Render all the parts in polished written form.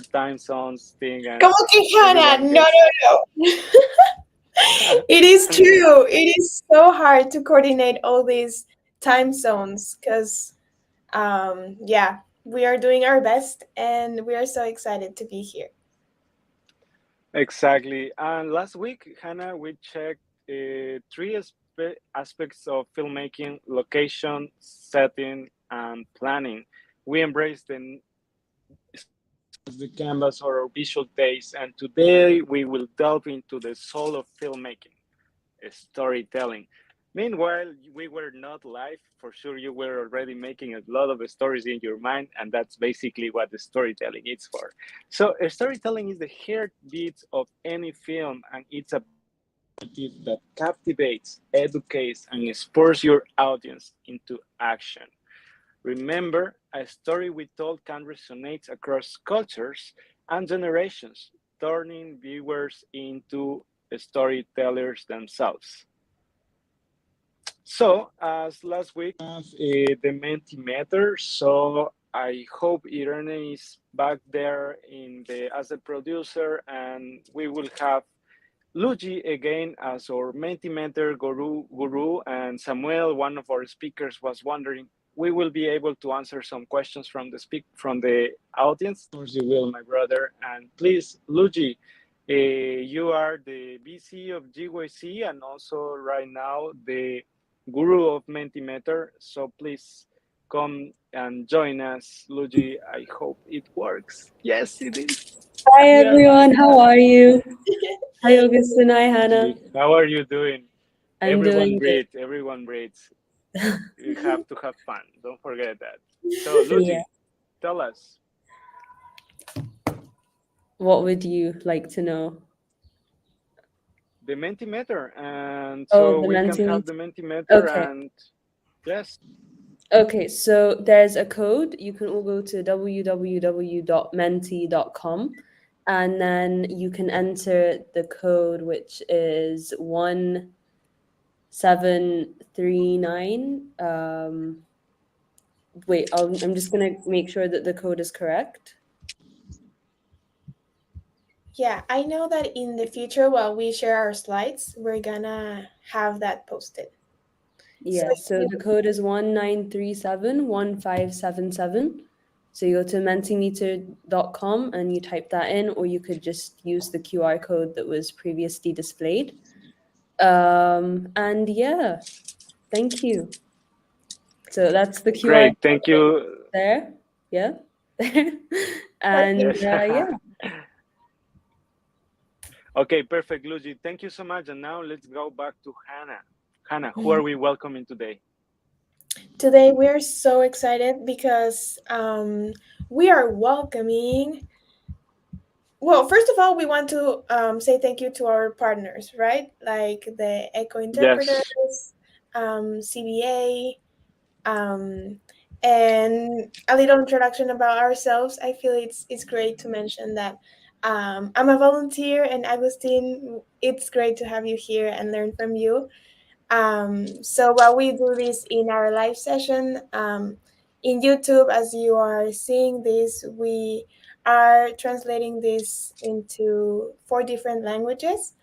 time zones thing and Como que Hannah? everyone No, gets. no, no. It is true. It is so hard to coordinate all these time zones because, yeah, we are doing our best and we are so excited to be here. Exactly. And last week, Hannah, we checked three aspects of filmmaking: location, setting, and planning. We embraced the canvas or our visual taste, and today we will delve into the soul of filmmaking, storytelling. Meanwhile, we were not live. For sure, you were already making a lot of stories in your mind, and that's basically what the storytelling is for. So, storytelling is the heartbeat of any film, and it's a that captivates, educates, and spurs your audience into action. Remember, a story we told can resonate across cultures and generations, turning viewers into storytellers themselves. So, as last week, we have the Mentimeter. So, I hope Irene is back there in the as a producer, and we will have Luigi again as our Mentimeter guru, and Samuel, one of our speakers, was wondering we will be able to answer some questions from the audience. Of course, you will, my brother. And please, Luigi, you are the VC of GYC and also right now the guru of Mentimeter. So please come and join us, Luigi. I hope it works. Yes, it is. Hi We are everyone, live. how are you? Hi Augustin, hi Hannah. How are you doing? I'm Everyone doing good. breathes. Everyone breathes. You have to have fun. Don't forget that. So, Yeah. Luigi, tell us What would you like to know? the Mentimeter, and Oh, so the we can have Mentimeter. the Mentimeter, Okay. and yes, Okay, so there's a code. You can all go to www.menti.com and then you can enter the code, which is 1739. Wait, I'm just gonna make sure that the code is correct. Yeah, I know that in the future, while we share our slides, we're gonna have that posted. So Yeah, so the code is 19371577. So you go to mentimeter.com and you type that in, or you could just use the QR code that was previously displayed. And yeah, thank you. So that's the QR great. code Thank you. there. Yeah. And Yes. yeah. Okay, perfect, Luigi. Thank you so much. And now let's go back to Hannah. Hannah, who are we welcoming today? today we're so excited because we are welcoming. Well, first of all, we want to say thank you to our partners, right? Like the Echo Yes. Interpreters, CBA, and a little introduction about ourselves. I feel it's great to mention that I'm a volunteer, and Agustin, it's great to have you here and learn from you. So while we do this in our live session in YouTube, as you are seeing this, we are translating this into 4 different languages.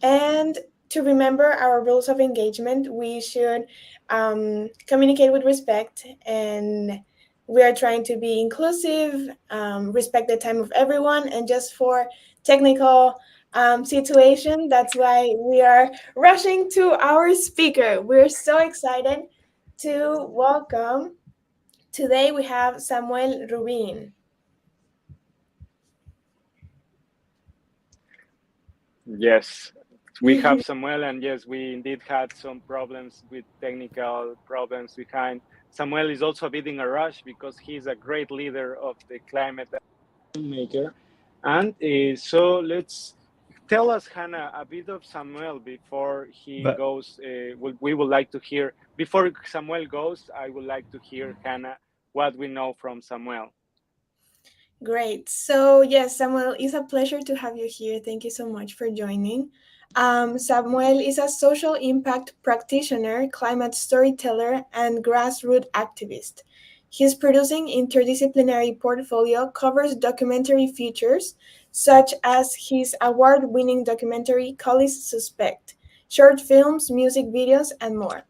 And to remember our rules of engagement, we should communicate with respect, and we are trying to be inclusive, respect the time of everyone, and just for technical situation, that's why we are rushing to our speaker. We're so excited to welcome. Today we have Samuel Rubin. Yes, we have Samuel, and yes, we indeed had some problems with technical problems behind. Samuel is also a bit in a rush because he's a great leader of the climate maker. And so let's tell us, Hannah, a bit of Samuel before he But goes. We would like to hear, before Samuel goes, I would like to hear, Hannah, what we know from Samuel. Great. So, yes, Samuel, it's a pleasure to have you here. Thank you so much for joining. Samuel is a social impact practitioner, climate storyteller, and grassroots activist. His producing interdisciplinary portfolio covers documentary features, such as his award-winning documentary Collies Suspect, short films, music videos, and more.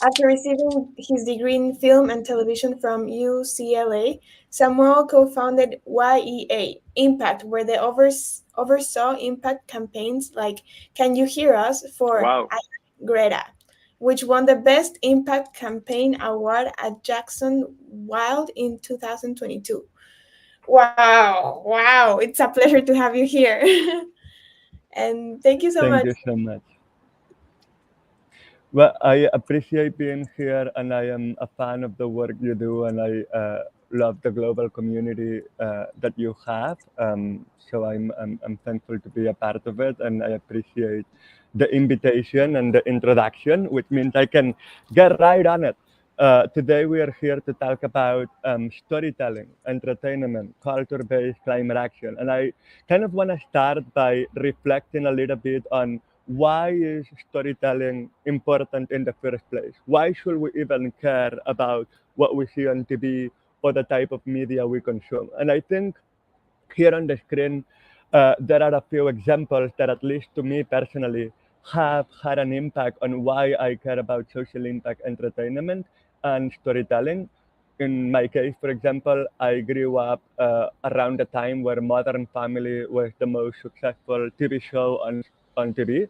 After receiving his degree in film and television from UCLA, Samuel co-founded YEA Impact, where they oversaw impact campaigns like Can You Hear Us for Wow. Greta, which won the Best Impact Campaign Award at Jackson Wild in 2022. Wow, wow, it's a pleasure to have you here. And thank you so Thank much. you so much. Well, I appreciate being here, and I am a fan of the work you do, and I love the global community that you have. So I'm thankful to be a part of it, and I appreciate the invitation and the introduction, which means I can get right on it. Today we are here to talk about storytelling, entertainment, culture-based climate action, and I kind of want to start by reflecting a little bit on why is storytelling important in the first place? Why should we even care about what we see on TV or the type of media we consume? And I think here on the screen, there are a few examples that, at least to me personally, have had an impact on why I care about social impact entertainment and storytelling. In my case, for example, I grew up around the time where Modern Family was the most successful TV show on TV.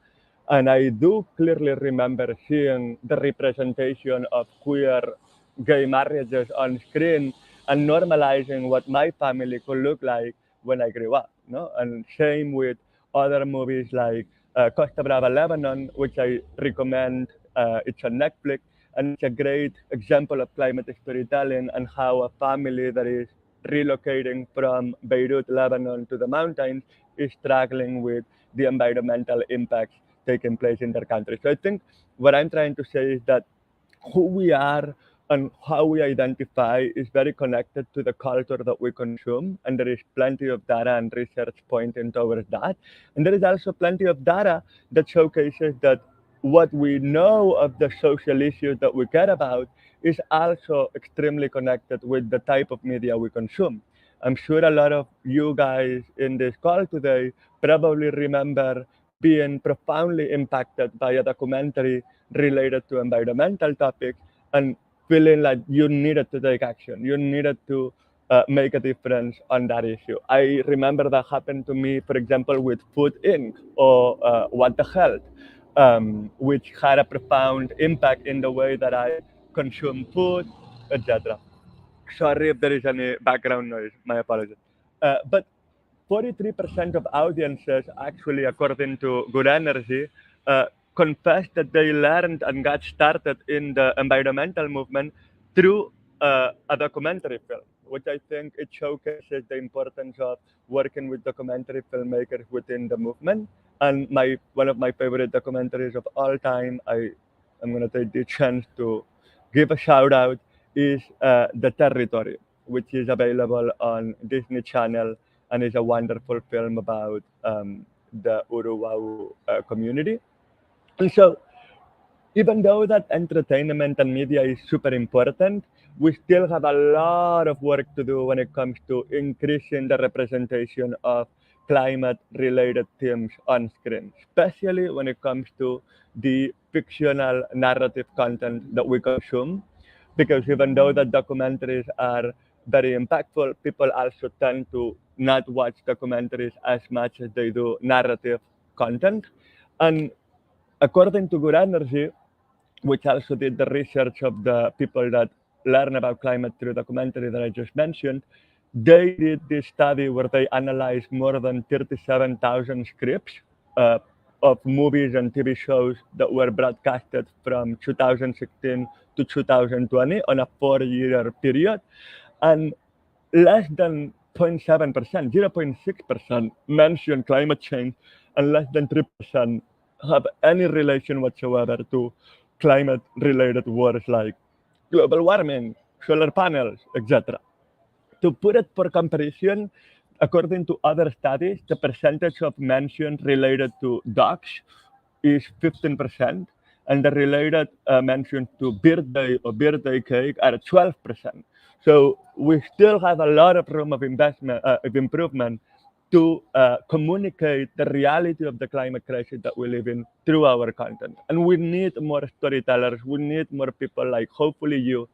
And I do clearly remember seeing the representation of queer gay marriages on screen and normalizing what my family could look like when I grew up. No? And same with other movies like Costa Brava, Lebanon, which I recommend. It's on Netflix, and it's a great example of climate storytelling and how a family that is relocating from Beirut, Lebanon to the mountains is struggling with the environmental impacts taking place in their country. So I think what I'm trying to say is that who we are and how we identify is very connected to the culture that we consume. And there is plenty of data and research pointing towards that. And there is also plenty of data that showcases that what we know of the social issues that we care about is also extremely connected with the type of media we consume. I'm sure a lot of you guys in this call today probably remember being profoundly impacted by a documentary related to environmental topics and feeling like you needed to take action. You needed to make a difference on that issue. I remember that happened to me, for example, with Food Inc. or What the Health, which had a profound impact in the way that I consume food, etc. Sorry if there is any background noise. My apologies. But 43% of audiences, actually, according to Good Energy, confessed that they learned and got started in the environmental movement through a documentary film, which I think it showcases the importance of working with documentary filmmakers within the movement. And one of my favorite documentaries of all time, I'm going to take the chance to give a shout out, is The Territory, which is available on Disney Channel and is a wonderful film about the Uruwau community. And so, even though that entertainment and media is super important, we still have a lot of work to do when it comes to increasing the representation of climate-related themes on screen, especially when it comes to the fictional narrative content that we consume. Because even though the documentaries are very impactful, people also tend to not watch documentaries as much as they do narrative content. And according to Good Energy, which also did the research of the people that learn about climate through documentary that I just mentioned, they did this study where they analyzed more than 37,000 scripts uh, of movies and TV shows that were broadcasted from 2016 to 2020 on a 4-year period. And less than 0.7%, 0.6% mention climate change, and less than 3% have any relation whatsoever to climate related words like global warming, solar panels, etc. To put it for comparison, according to other studies, the percentage of mention related to dogs is 15%, and the related mention to birthday or birthday cake are 12%. So we still have a lot of room of investment, of improvement to communicate the reality of the climate crisis that we live in through our content. And we need more storytellers. We need more people like hopefully you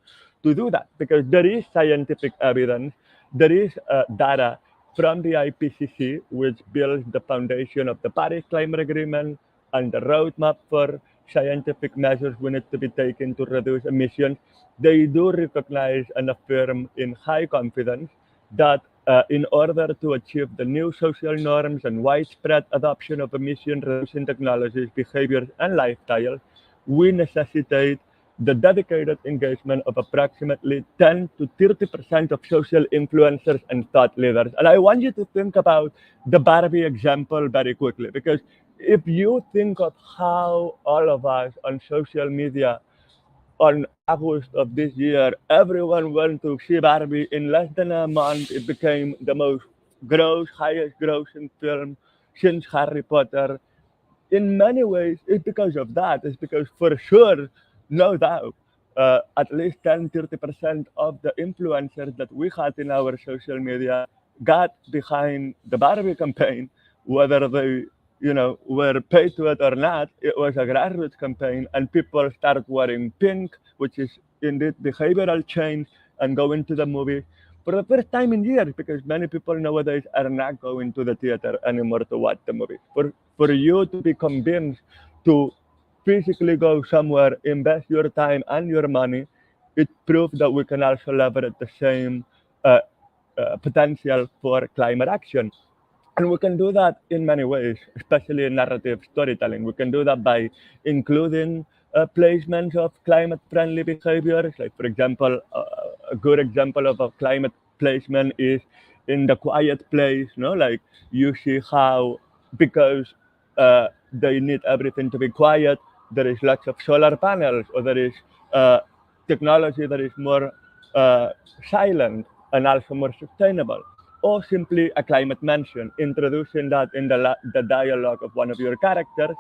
to do that, because there is scientific evidence, there is data from the IPCC, which builds the foundation of the Paris Climate Agreement and the roadmap for scientific measures we need to be taken to reduce emissions. They do recognize and affirm in high confidence that in order to achieve the new social norms and widespread adoption of emission reducing technologies, behaviors, and lifestyles, we necessitate the dedicated engagement of approximately 10 to 30% of social influencers and thought leaders. And I want you to think about the Barbie example very quickly, because if you think of how all of us on social media on August of this year, everyone went to see Barbie. In less than a month, it became the most highest grossing film since Harry Potter. In many ways, it's because of that. It's because for sure, no doubt, at least 10-30% of the influencers that we had in our social media got behind the Barbie campaign, whether they were paid to it or not. It was a grassroots campaign, and people started wearing pink, which is indeed behavioral change, and going to the movie for the first time in years, because many people nowadays are not going to the theater anymore to watch the movie. For you to be convinced to physically go somewhere, invest your time and your money, it proves that we can also leverage the same uh, potential for climate action. And we can do that in many ways, especially in narrative storytelling. We can do that by including placements of climate-friendly behaviors. Like, for example, a good example of a climate placement is in the quiet place. No, like you see how because they need everything to be quiet, there is lots of solar panels, or there is uh, technology that is more uh, silent and also more sustainable, or simply a climate mention, introducing that in the dialogue of one of your characters,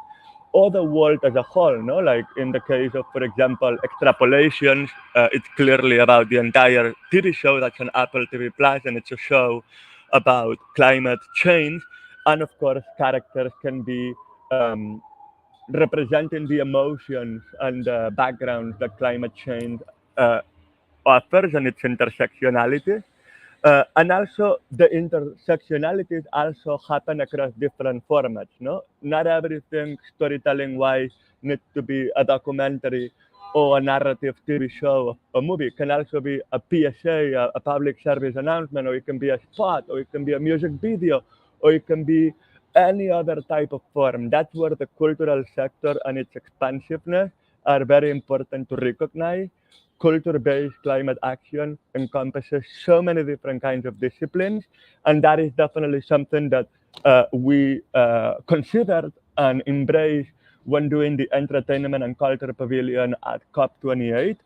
or the world as a whole. No, like in the case of, for example, extrapolations, it's clearly about the entire TV show that's on Apple TV Plus, and it's a show about climate change. And of course, characters can be representing the emotions and the backgrounds that climate change uh, offers and its intersectionality. And also the intersectionalities also happen across different formats. No, not everything storytelling wise needs to be a documentary or a narrative TV show or movie. It can also be a PSA, a public service announcement, or it can be a spot, or it can be a music video, or it can be any other type of form. That's where the cultural sector and its expansiveness are very important to recognize. Culture-based climate action encompasses so many different kinds of disciplines, and that is definitely something that we considered and embraced when doing the entertainment and culture pavilion at COP28.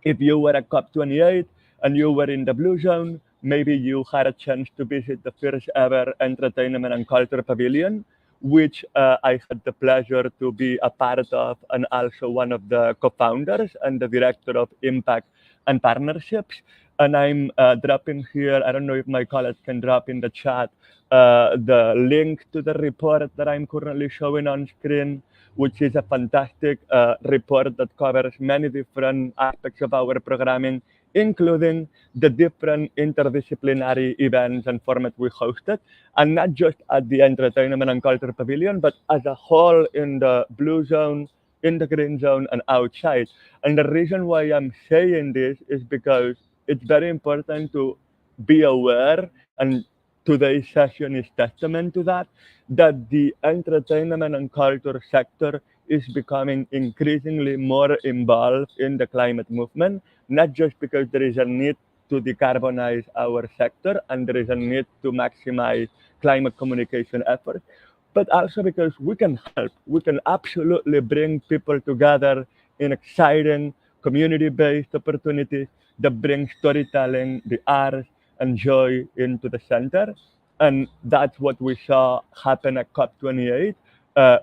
If you were at COP28 and you were in the Blue Zone, maybe you had a chance to visit the first ever entertainment and culture pavilion, which I had the pleasure to be a part of, and also one of the co-founders and the director of Impact and Partnerships. And I'm dropping here, I don't know if my colleagues can drop in the chat, the link to the report that I'm currently showing on screen, which is a fantastic report that covers many different aspects of our programming, including the different interdisciplinary events and formats we hosted, and not just at the Entertainment and Culture Pavilion, but as a whole in the Blue Zone, in the Green Zone, and outside. And the reason why I'm saying this is because it's very important to be aware, and today's session is testament to that, that the entertainment and culture sector is becoming increasingly more involved in the climate movement, not just because there is a need to decarbonize our sector and there is a need to maximize climate communication efforts, but also because we can help. We can absolutely bring people together in exciting community-based opportunities that bring storytelling, the arts, and joy into the center. And that's what we saw happen at COP28.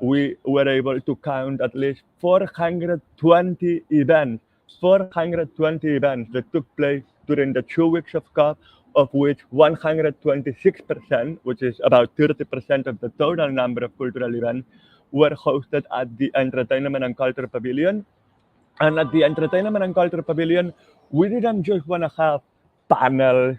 We were able to count at least 420 events that took place during the 2 weeks of COP, of which 126%, which is about 30% of the total number of cultural events, were hosted at the Entertainment and Culture Pavilion. And at the Entertainment and Culture Pavilion, we didn't just want to have panels,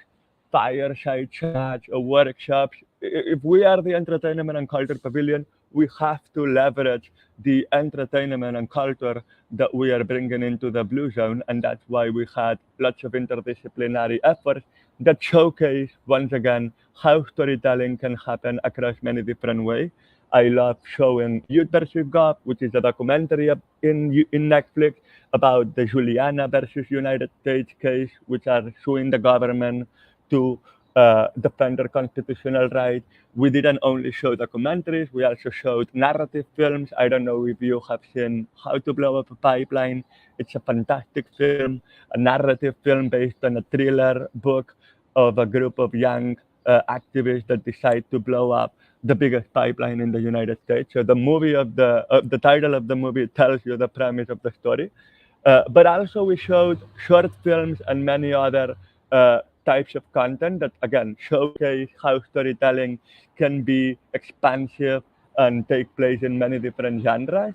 fireside chats, or workshops. If we are the Entertainment and Culture Pavilion, we have to leverage the entertainment and culture that we are bringing into the Blue Zone. And that's why we had lots of interdisciplinary efforts that showcase, once again, how storytelling can happen across many different ways. I love showing Youth versus GOP, which is a documentary in Netflix about the Juliana versus United States case, which are suing the government to defend their constitutional rights. We didn't only show documentaries, we also showed narrative films. I don't know if you have seen How to Blow Up a Pipeline. It's a fantastic film, a narrative film based on a thriller book of a group of young activists that decide to blow up the biggest pipeline in the United States. So the title of the movie tells you the premise of the story. But also we showed short films and many other types of content that again showcase how storytelling can be expansive and take place in many different genres.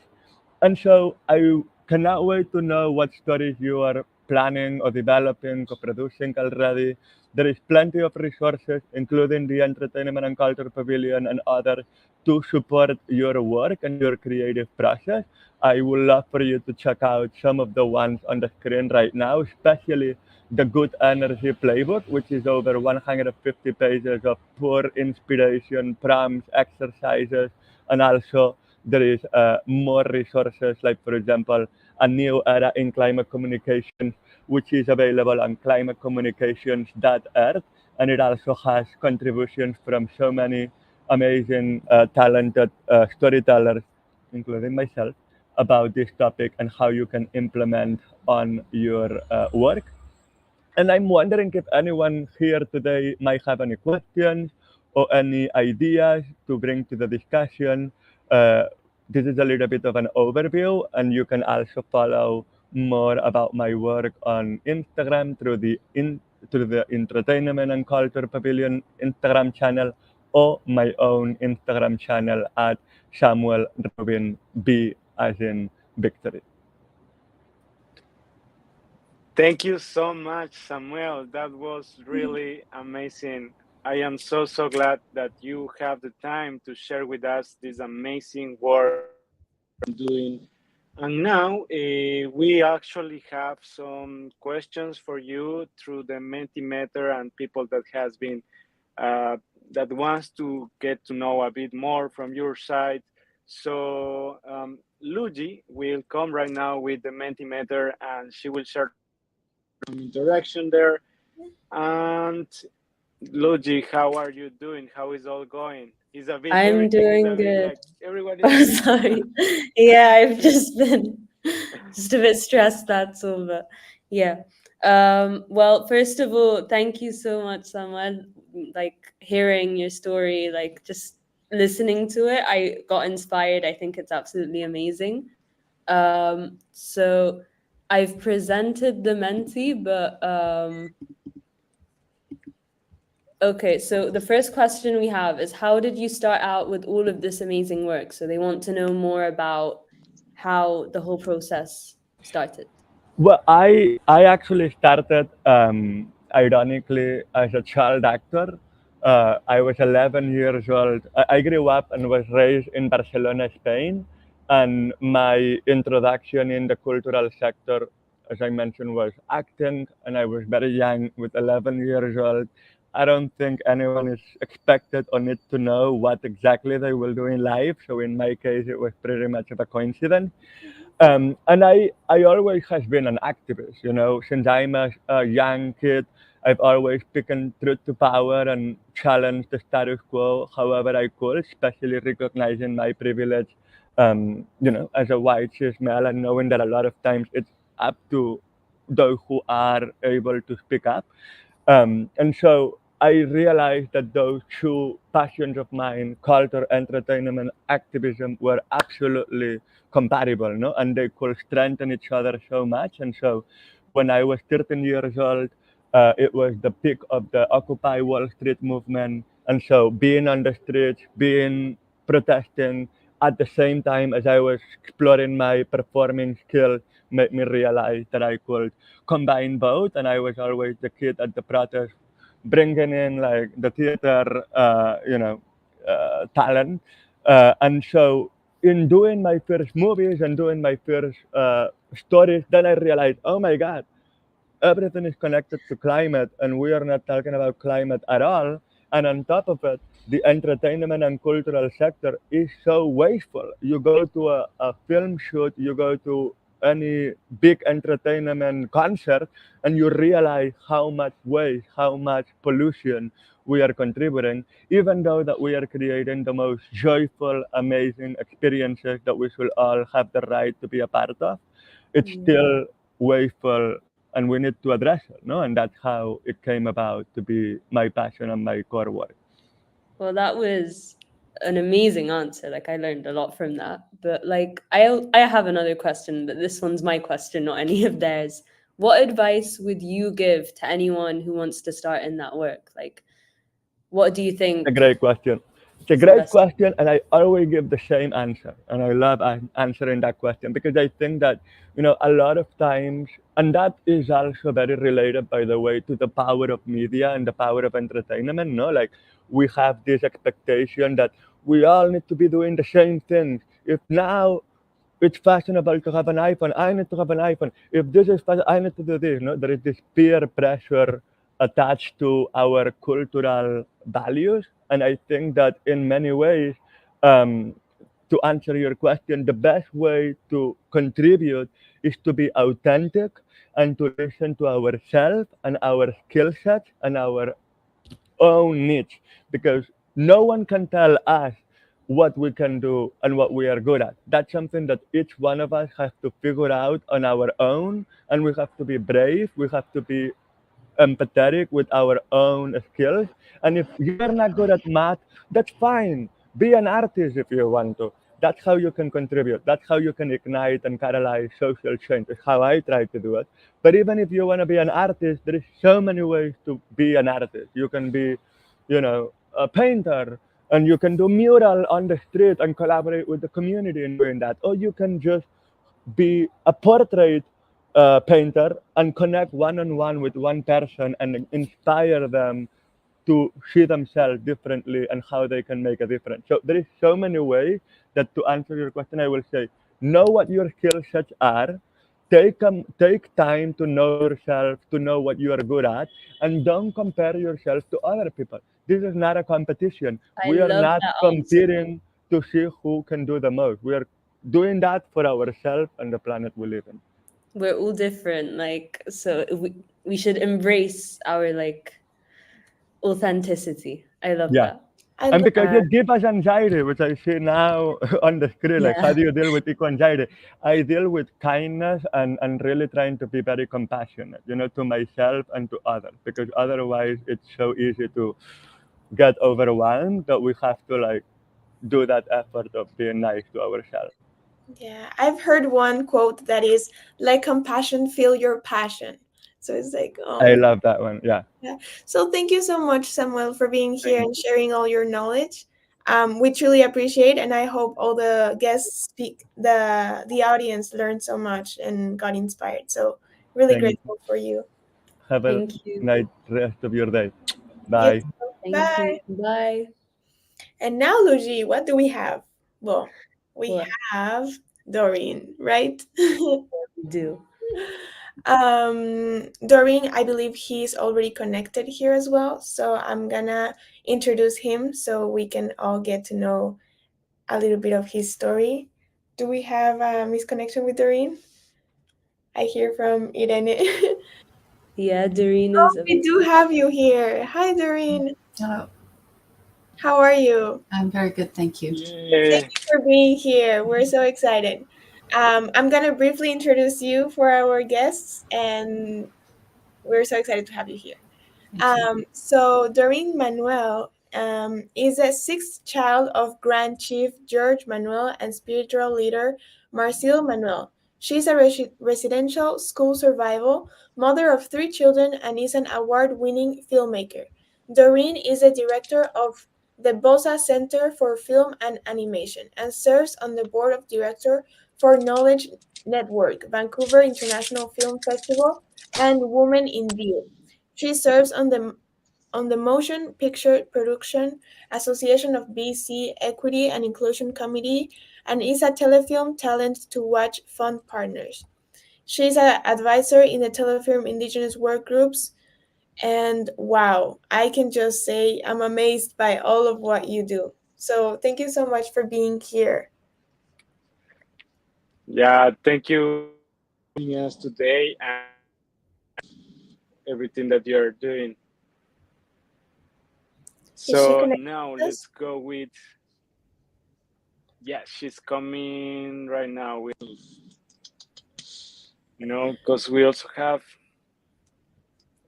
And so I cannot wait to know what stories you are planning or developing or producing already. There is plenty of resources, including the Entertainment and Culture Pavilion and others, to support your work and your creative process. I would love for you to check out some of the ones on the screen right now, especially the Good Energy Playbook, which is over 150 pages of pure inspiration, prompts, exercises, and also there is more resources, like, for example, a new era in climate communications, which is available on climatecommunications.earth. And it also has contributions from so many amazing, talented storytellers, including myself, about this topic and how you can implement on your work. And I'm wondering if anyone here today might have any questions or any ideas to bring to the discussion. Uh, this is a little bit of an overview, and you can also follow more about my work on Instagram through the Entertainment and Culture Pavilion Instagram channel, or my own Instagram channel at Samuel Rubin B as in victory. Thank you so much, Samuel. That was really amazing. I am so glad that you have the time to share with us this amazing work you're doing. And now we actually have some questions for you through the Mentimeter and people that has been that wants to get to know a bit more from your side. So Luigi will come right now with the Mentimeter and she will share some interaction there. And Luigi, how are you doing? How is all going? Is a bit I'm everything is doing a bit good. like everybody Oh, is sorry. Yeah, I've just been just a bit stressed, that's all. But yeah. Well, first of all, thank you so much, Samuel. Like hearing your story, like just listening to it, I got inspired. I think it's absolutely amazing. So I've presented the Menti, but okay, so the first question we have is how did you start out with all of this amazing work? So they want to know more about how the whole process started. Well, I actually started ironically as a child actor. I was 11 years old. I grew up and was raised in Barcelona, Spain, and my introduction in the cultural sector, as I mentioned, was acting, and I was very young, with 11 years old. I don't think anyone is expected or need to know what exactly they will do in life. So in my case, it was pretty much of a coincidence. And I always has been an activist, you know, since I'm a young kid, I've always taken truth to power and challenged the status quo however I could, especially recognizing my privilege, you know, as a white cis male, and knowing that a lot of times it's up to those who are able to speak up. And so I realized that those two passions of mine, culture, entertainment, activism, were absolutely compatible, no? And they could strengthen each other so much. And so when I was 13 years old, It was the peak of the Occupy Wall Street movement. And so being on the streets, being protesting at the same time as I was exploring my performing skills made me realize that I could combine both. And I was always the kid at the protest, bringing in like the theater, talent. And so in doing my first movies and doing my first stories, then I realized, oh my God, everything is connected to climate, and we are not talking about climate at all. And on top of it, the entertainment and cultural sector is so wasteful. You go to a film shoot, you go to any big entertainment concert, and you realize how much waste, how much pollution we are contributing, even though that we are creating the most joyful, amazing experiences that we should all have the right to be a part of. It's still wasteful, and we need to address it, no? And that's how it came about to be my passion and my core work. Well, that was an amazing answer. Like I learned a lot from that. But like I have another question, but this one's my question, not any of theirs. What advice would you give to anyone who wants to start in that work? Like what do you It's a think great question. It's a is the great best? question, and I always give the same answer. And I love answering that question because I think that, a lot of times, and that is also very related, by the way, to the power of media and the power of entertainment. No, like we have this expectation that we all need to be doing the same thing. If now it's fashionable to have an iPhone, I need to have an iPhone. If this is fashion, I need to do this. No, there is this peer pressure attached to our cultural values, and I think that in many ways, um, to answer your question, the best way to contribute is to be authentic and to listen to ourselves and our skill set and our own niche, because no one can tell us what we can do and what we are good at. That's something that each one of us has to figure out on our own, and we have to be brave. We have to be empathetic with our own skills. And if you're not good at math, that's fine. Be an artist if you want to. That's how you can contribute. That's how you can ignite and catalyze social change. It's how I try to do it. But even if you want to be an artist, there is so many ways to be an artist. You can be, a painter, and you can do mural on the street and collaborate with the community in doing that. Or you can just be a portrait painter and connect one on one with one person and inspire them to see themselves differently and how they can make a difference. So there is so many ways that to answer your question, I will say, know what your skill sets are, take time to know yourself, to know what you are good at, and don't compare yourself to other people. This is not a competition. I We are love not that answer. competing to see who can do the most. We are doing that for ourselves and the planet we live in. We're all different, like so we should embrace our like authenticity. I love Yeah. that. I And love. because it gives us anxiety, which I see now on the screen, like how Yeah. do you deal with eco anxiety? I deal with kindness and really trying to be very compassionate, to myself and to others, because otherwise it's so easy to get overwhelmed that we have to like do that effort of being nice to ourselves. Yeah, I've heard one quote that is, "Let compassion feel your passion." So it's like, I oh, love that one. Yeah. yeah. So thank you so much, Samuel, for being here Thank and sharing all your knowledge. We truly appreciate, and I hope all the guests speak the audience learned so much and got inspired. So really thank you. grateful for you. Have a Thank you. nice rest of your day. You Bye. too. Thank Bye. you. Bye. And now, Luigi, what do we have? Well, we What have Doreen, right? we do. Doreen, I believe he's already connected here as well. So I'm gonna introduce him so we can all get to know a little bit of his story. Do we have a misconnection with Doreen? I hear from Irene. Yeah, Doreen Oh, is we do available. have you here. Hi, Doreen. Hello. How are you? I'm very good, thank you. Thank Yeah. you for being here. We're so excited. I'm gonna briefly introduce you for our guests, and we're so excited to have you here. Thank you. So Doreen Manuel is a sixth child of Grand Chief George Manuel and spiritual leader Marcel Manuel. She's a residential school survival, mother of 3 children, and is an award-winning filmmaker. Doreen is the director of the Bosa Center for Film and Animation and serves on the board of director for Knowledge Network, Vancouver International Film Festival, and Women in View. She serves on the Motion Picture Production Association of BC Equity and Inclusion Committee and is a Telefilm Talent to Watch Fund partners. She's an advisor in the Telefilm Indigenous work groups. And wow, I can just say I'm amazed by all of what you do. So thank you so much for being here. Yeah, thank you for joining us today and everything that you're doing. Is she So connected now with let's us? go with, yeah, she's coming right now with, because we also have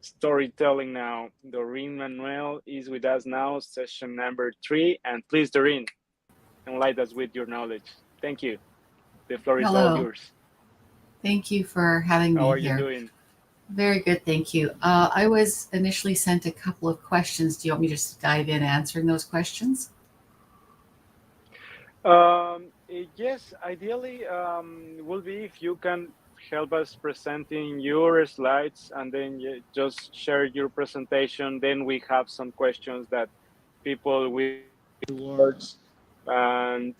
storytelling now. Doreen Manuel is with us now, session number 3. And please, Doreen, enlighten us with your knowledge. Thank you. The floor is all Hello. yours. Thank you for having How me are you here. doing? Very good, thank you. I was initially sent a couple of questions. Do you want me to just dive in answering those questions? Yes, ideally, will be if you can help us presenting your slides and then you just share your presentation. Then we have some questions that people will words and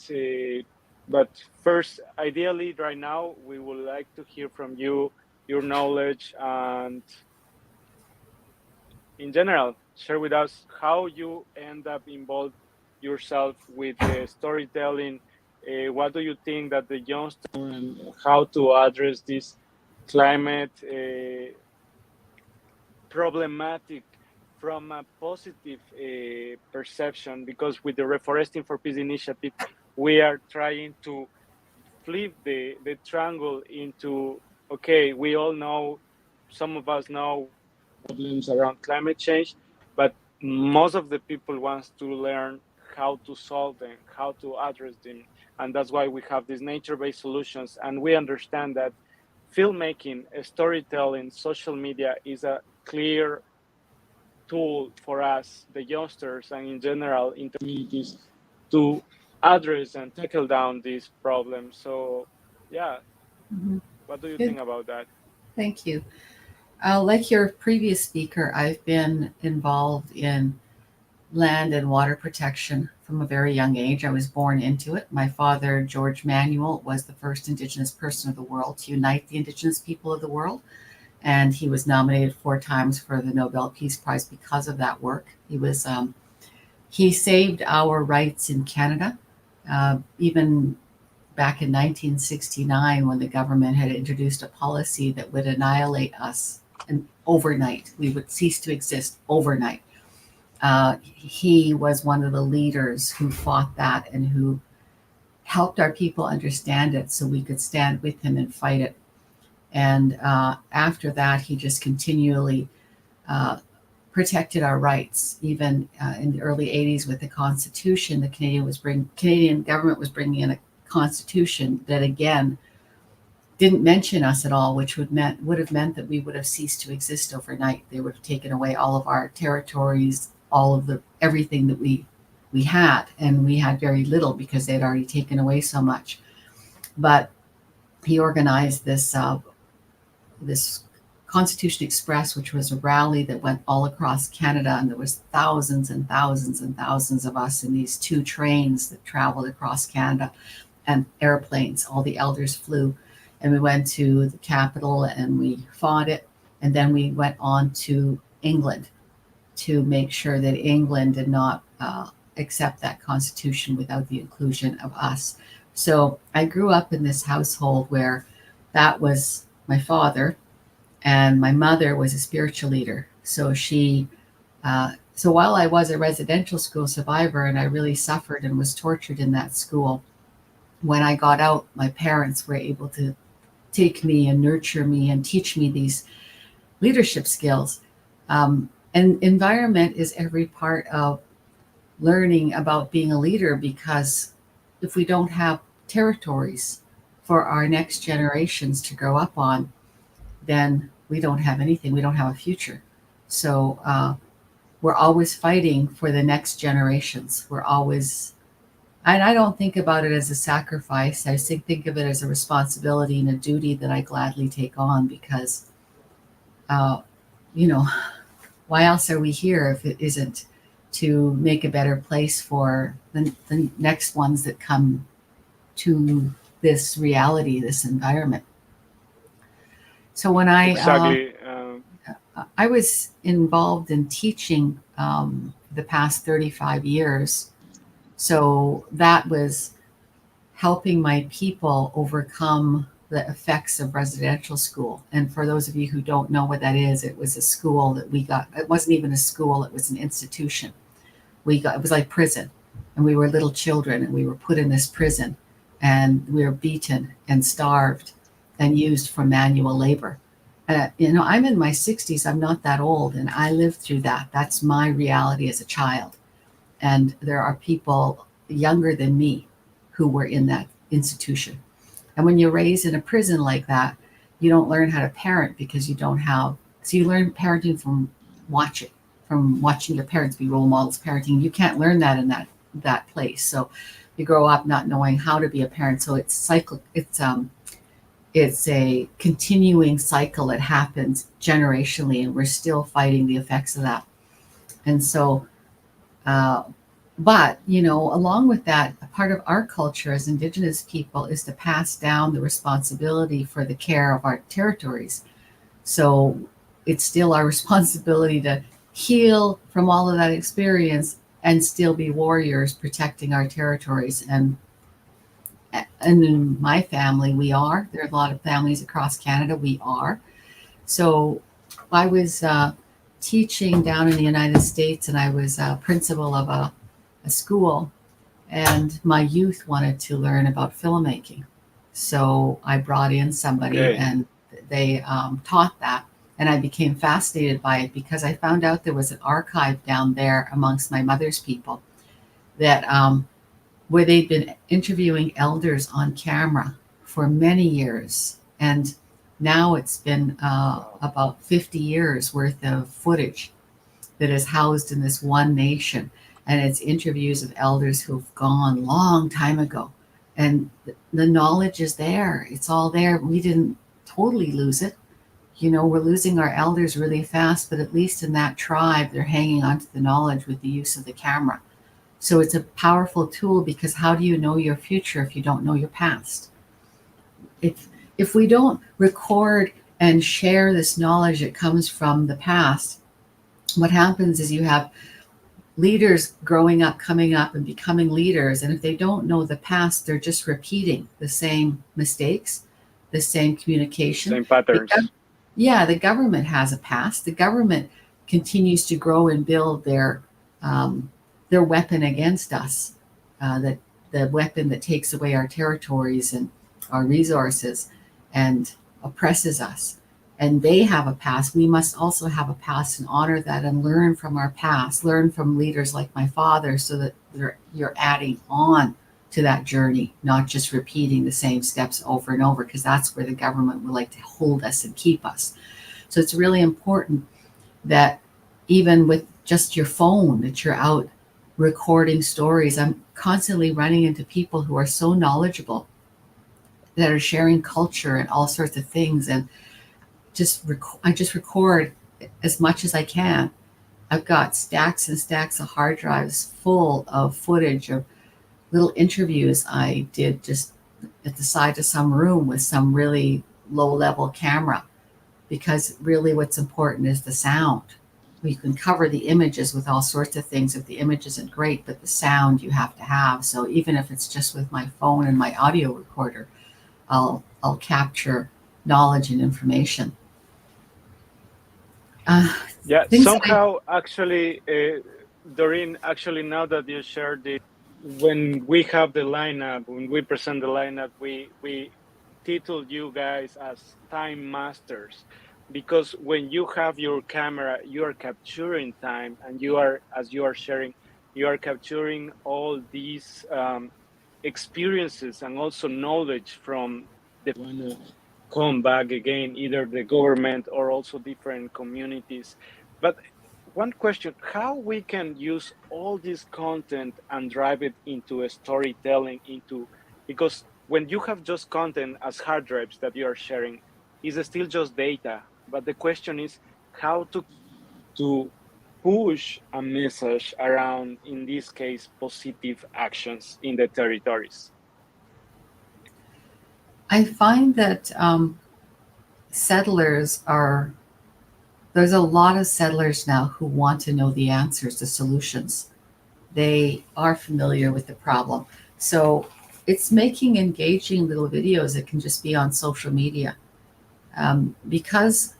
but first, ideally, right now, we would like to hear from you your knowledge and in general, share with us how you end up involved yourself with the storytelling. What do you think that the youngster and how to address this climate problematic from a positive perception? Because with the Reeforesting for Peace initiative, we are trying to flip the triangle into okay, we all know, some of us know problems around climate change, but most of the people wants to learn how to solve them, how to address them, and that's why we have these nature-based solutions. And we understand that filmmaking, storytelling, social media is a clear tool for us, the youngsters, and in general in communities to address and tackle down these problems. So, yeah, Mhm. what do you Good, think about that? thank you. Like your previous speaker, I've been involved in land and water protection from a very young age. I was born into it. My father, George Manuel, was the first Indigenous person of the world to unite the Indigenous people of the world. And he was nominated 4 times for the Nobel Peace Prize because of that work. He saved our rights in Canada, even back in 1969 when the government had introduced a policy that would annihilate us and overnight. We would cease to exist overnight. He was one of the leaders who fought that and who helped our people understand it so we could stand with him and fight it. And after that, he just continually protected our rights. Even in the early 80s with the Constitution, the Canadian government was bringing in a constitution that again didn't mention us at all, which would have meant that we would have ceased to exist overnight. They would have taken away all of our territories, all of the everything that we had, and we had very little because they had already taken away so much. But he organized this Constitution Express, which was a rally that went all across Canada, and there was thousands and thousands and thousands of us in these 2 trains that traveled across Canada, and airplanes. All the elders flew, and we went to the capital and we fought it, and then we went on to England to make sure that England did not accept that constitution without the inclusion of us. So I grew up in this household where that was my father, and my mother was a spiritual leader. So so while I was a residential school survivor and I really suffered and was tortured in that school, when I got out, my parents were able to take me and nurture me and teach me these leadership skills. And environment is every part of learning about being a leader, because if we don't have territories for our next generations to grow up on, then we don't have anything. We don't have a future. So we're always fighting for the next generations. We're always, and I don't think about it as a sacrifice. I think of it as a responsibility and a duty that I gladly take on because, you know, why else are we here if it isn't to make a better place for the next ones that come to this reality, this environment. So when Exactly. I was involved in teaching the past 35 years, so that was helping my people overcome the effects of residential school. And for those of you who don't know what that is, it was a school that we got. It wasn't even a school, it was an institution. It was like prison. And we were little children and we were put in this prison and we were beaten and starved and used for manual labor. I'm in my 60s, I'm not that old, and I lived through that. That's my reality as a child. And there are people younger than me who were in that institution. And when you're raised in a prison like that, you don't learn how to parent because you don't have, so you learn parenting from watching your parents be role models parenting. You can't learn that in that place. So you grow up not knowing how to be a parent. So it's a continuing cycle that happens generationally, and we're still fighting the effects of that. And so, but, along with that, a part of our culture as Indigenous people is to pass down the responsibility for the care of our territories. So it's still our responsibility to heal from all of that experience and still be warriors protecting our territories. And in my family, there are a lot of families across Canada, we are. So I was teaching down in the United States, and I was a principal of a school, and my youth wanted to learn about filmmaking. So I brought in somebody and they taught that, and I became fascinated by it because I found out there was an archive down there amongst my mother's people that where they'd been interviewing elders on camera for many years. And now it's been about 50 years worth of footage that is housed in this one nation. And it's interviews of elders who've gone long time ago. And the knowledge is there. It's all there. We didn't totally lose it. We're losing our elders really fast, but at least in that tribe, they're hanging on to the knowledge with the use of the camera. So it's a powerful tool, because how do you know your future if you don't know your past? If we don't record and share this knowledge that comes from the past, what happens is you have leaders growing up, coming up and becoming leaders. And if they don't know the past, they're just repeating the same mistakes, the same communication. Same patterns. The government has a past. The government continues to grow and build their weapon against us, the weapon that takes away our territories and our resources and oppresses us. And they have a past. We must also have a past and honor that and learn from our past, learn from leaders like my father, so that you're adding on to that journey, not just repeating the same steps over and over, because that's where the government would like to hold us and keep us. So it's really important that even with just your phone, that you're out recording stories. I'm constantly running into people who are so knowledgeable, that are sharing culture and all sorts of things, and I just record as much as I can. I've got stacks and stacks of hard drives full of footage of little interviews I did just at the side of some room with some really low-level camera, because really what's important is the sound. You can cover the images with all sorts of things if the image isn't great, but the sound you have to have. So even if it's just with my phone and my audio recorder, I'll capture knowledge and information. Somehow, actually, Doreen, actually, now that you shared it, when we have the lineup, when we present the lineup, we titled you guys as time masters, because when you have your camera, you are capturing time, and you are, as you are sharing, you are capturing all these experiences and also knowledge from they wanna come back again, either the government or also different communities. But one question, how we can use all this content and drive it into a storytelling, into, because when you have just content as hard drives that you are sharing, is still just data. But the question is how to push a message around, in this case, positive actions in the territories. I find that there's a lot of settlers now who want to know the answers, the solutions. They are familiar with the problem. So it's making engaging little videos that can just be on social media. Because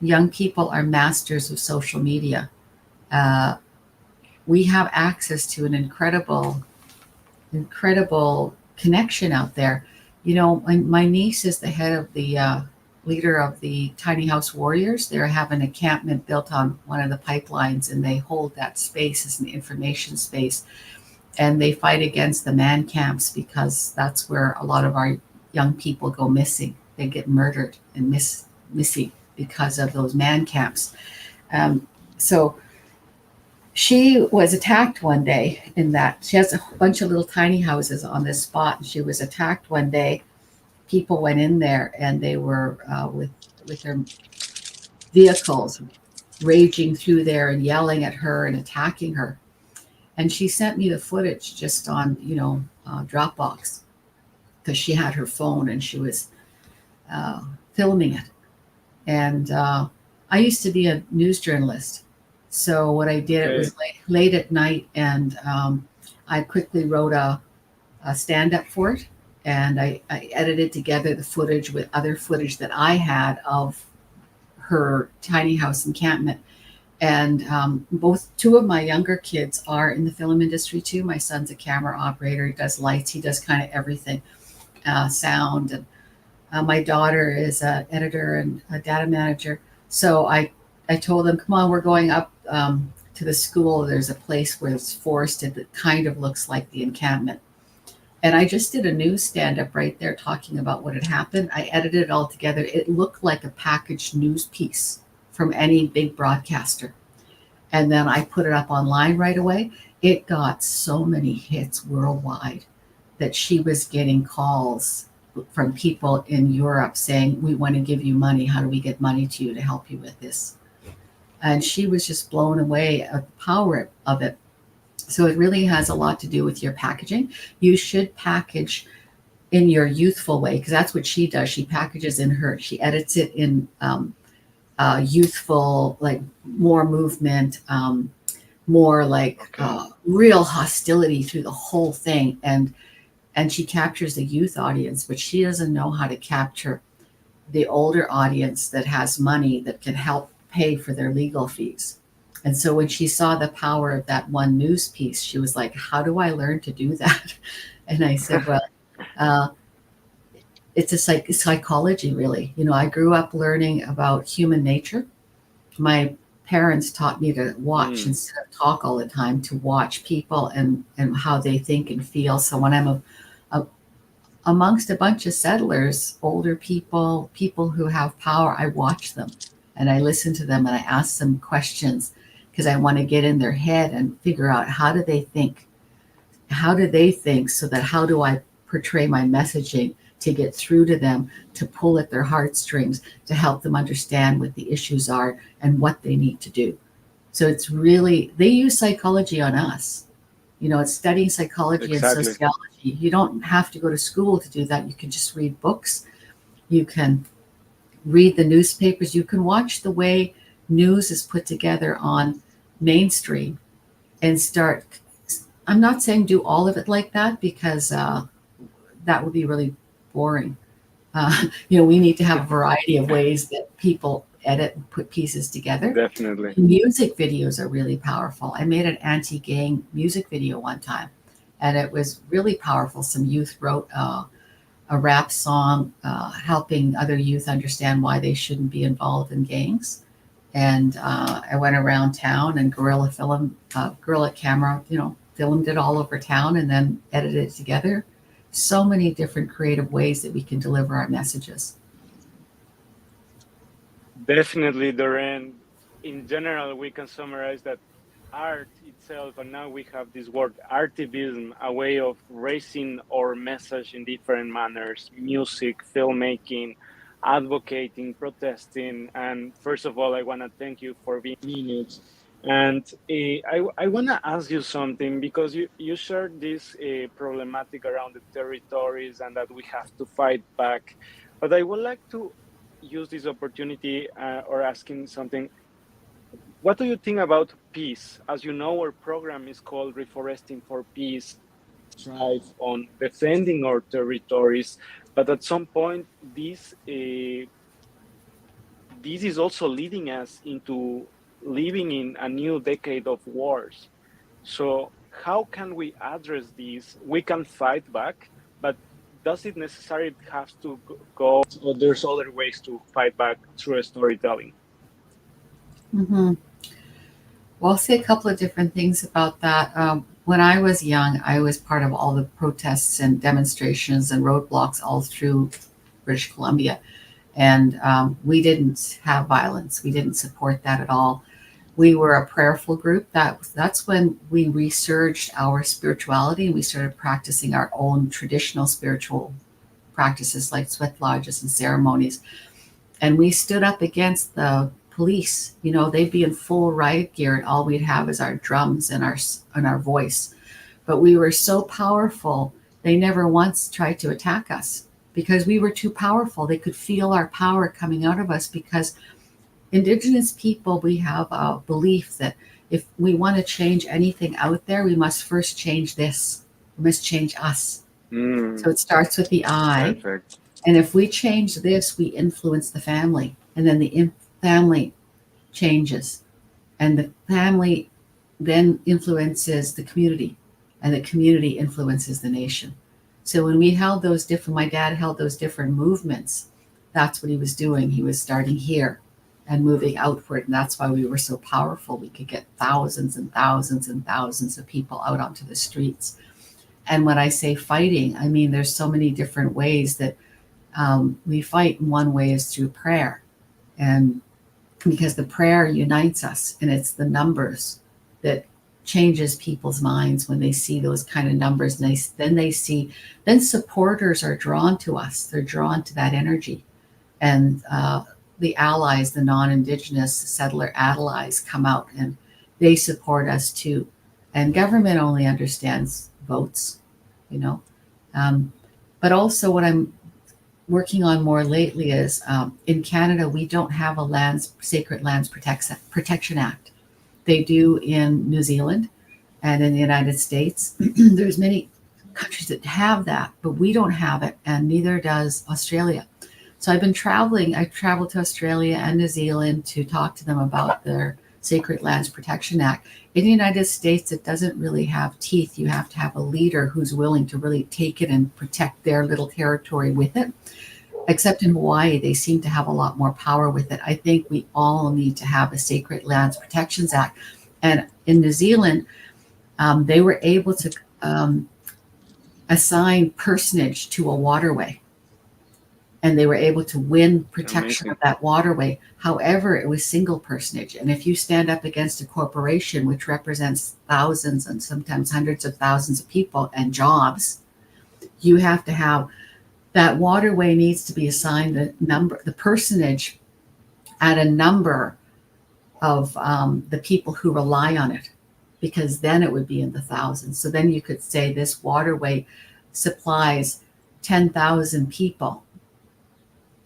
young people are masters of social media, we have access to an incredible connection out there. You know, my niece is the head of the leader of the Tiny House Warriors. They have an encampment built on one of the pipelines, and they hold that space as an information space. And they fight against the man camps because that's where a lot of our young people go missing. They get murdered and missing because of those man camps. So she was attacked one day in that. She has a bunch of little tiny houses on this spot, and she was attacked one day. People went in there, and they were with their vehicles raging through there and yelling at her and attacking her. And she sent me the footage just on, Dropbox, because she had her phone and she was filming it. And I used to be a news journalist. So what I did, it was late at night, and I quickly wrote a stand-up for it. And I edited together the footage with other footage that I had of her tiny house encampment. And two of my younger kids are in the film industry too. My son's a camera operator. He does lights. He does kind of everything, sound. And my daughter is an editor and a data manager. So I told them, come on, we're going up to the school. There's a place where it's forested that kind of looks like the encampment. And I just did a news stand-up right there talking about what had happened. I edited it all together. It looked like a packaged news piece from any big broadcaster. And then I put it up online right away. It got so many hits worldwide that she was getting calls from people in Europe saying, we want to give you money. How do we get money to you to help you with this? And she was just blown away at the power of it. So it really has a lot to do with your packaging. You should package in your youthful way, because that's what she does. She packages she edits it in youthful, like more movement, more like real hostility through the whole thing. And she captures the youth audience, but she doesn't know how to capture the older audience that has money that can help pay for their legal fees. And so when she saw the power of that one news piece, she was like, how do I learn to do that? And I said, well, it's a psychology, really. I grew up learning about human nature. My parents taught me to watch instead of talk all the time, to watch people and how they think and feel. So when I'm amongst a bunch of settlers, older people who have power, I watch them and I listen to them and I ask them questions, because I want to get in their head and figure out how do they think so that how do I portray my messaging to get through to them, to pull at their heartstrings, to help them understand what the issues are and what they need to do. So it's really, they use psychology on us. It's studying psychology and sociology. You don't have to go to school to do that. You can just read books. You can read the newspapers. You can watch the way news is put together on mainstream and start. I'm not saying do all of it like that, because that would be really boring. We need to have a variety of ways that people edit and put pieces together. Definitely. Music videos are really powerful. I made an anti-gang music video one time, and it was really powerful. Some youth wrote a rap song helping other youth understand why they shouldn't be involved in gangs. And I went around town and guerrilla camera, filmed it all over town and then edited it together. so many different creative ways that we can deliver our messages. Definitely, Doreen. In general, we can summarize that art itself, and now we have this word artivism, a way of raising our message in different manners: music, filmmaking, advocating, protesting. And first of all, I want to thank you for being minutes. And I want to ask you something, because you shared this problematic around the territories and that we have to fight back. But I would like to use this opportunity or asking something. What do you think about peace? As you know, our program is called Reforesting for Peace, strive on defending our territories. But at some point, this is also leading us into living in a new decade of wars. So how can we address this? We can fight back, but does it necessarily have to go, or there's other ways to fight back through storytelling? Mm-hmm. Well, I'll say a couple of different things about that. When I was young, I was part of all the protests and demonstrations and roadblocks all through British Columbia. And we didn't have violence. We didn't support that at all. We were a prayerful group. That's when we resurged our spirituality and we started practicing our own traditional spiritual practices like sweat lodges and ceremonies. And we stood up against the police. You know, they'd be in full riot gear, and all we'd have is our drums and our voice. But we were so powerful, they never once tried to attack us because we were too powerful. They could feel our power coming out of us because Indigenous people, we have a belief that if we want to change anything out there, we must first change this. We must change us. So it starts with the I. Perfect. And if we change this, we influence the family. And then the family changes. And the family then influences the community. And the community influences the nation. So when we held those different, my dad held those different movements, that's what he was doing. He was starting here and moving outward. And that's why we were so powerful. We could get thousands and thousands and thousands of people out onto the streets. And when I say fighting, I mean, there's so many different ways that we fight. One way is through prayer. And because the prayer unites us, and it's the numbers that changes people's minds when they see those kind of numbers. And then supporters are drawn to us. They're drawn to that energy. And the allies, the non-Indigenous settler allies come out and they support us too. And government only understands votes, you know. But also what I'm working on more lately is in Canada, we don't have a Sacred Lands Protection Act. They do in New Zealand and in the United States. There's many countries that have that, but we don't have it, and neither does Australia. So I've been traveling. I traveled to Australia and New Zealand to talk to them about their Sacred Lands Protection Act. In the United States, it doesn't really have teeth. You have to have a leader who's willing to really take it and protect their little territory with it. Except in Hawaii, they seem to have a lot more power with it. I think we all need to have a Sacred Lands Protections Act. And in New Zealand, they were able to assign personage to a waterway. And they were able to win protection of that waterway. However, it was single personage. And if you stand up against a corporation, which represents thousands and sometimes hundreds of thousands of people and jobs, you have to have that waterway needs to be assigned the personage at a number of the people who rely on it, because then it would be in the thousands. So then you could say this waterway supplies 10,000 people.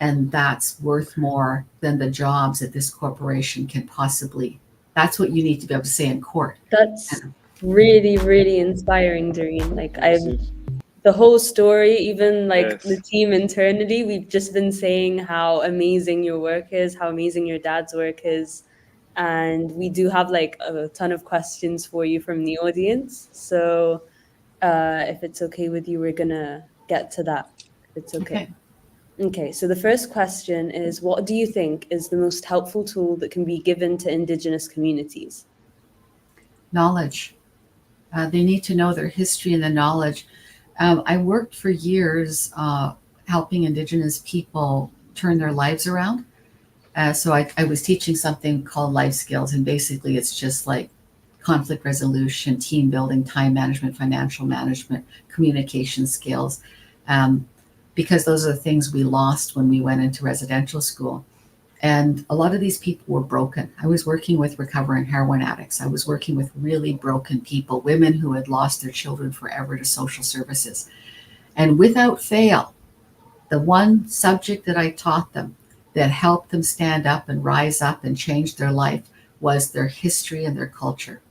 And that's worth more than the jobs that this corporation can possibly. That's what you need to be able to say in court. That's really, really inspiring, Doreen. Like the whole story, even like the team internally, we've just been saying how amazing your work is, how amazing your dad's work is. And we do have like a ton of questions for you from the audience. So if it's okay with you, we're gonna get to that. If it's okay. Okay, so the first question is, what do you think is the most helpful tool that can be given to Indigenous communities? Knowledge. They need to know their history and the knowledge. I worked for years helping indigenous people turn their lives around. So I was teaching something called life skills, and basically it's just like conflict resolution, team building, time management, financial management, communication skills, because those are the things we lost when we went into residential school. And a lot of these people were broken. I was working with recovering heroin addicts. I was working with really broken people, women who had lost their children forever to social services. And without fail, the one subject that I taught them that helped them stand up and rise up and change their life was their history and their culture.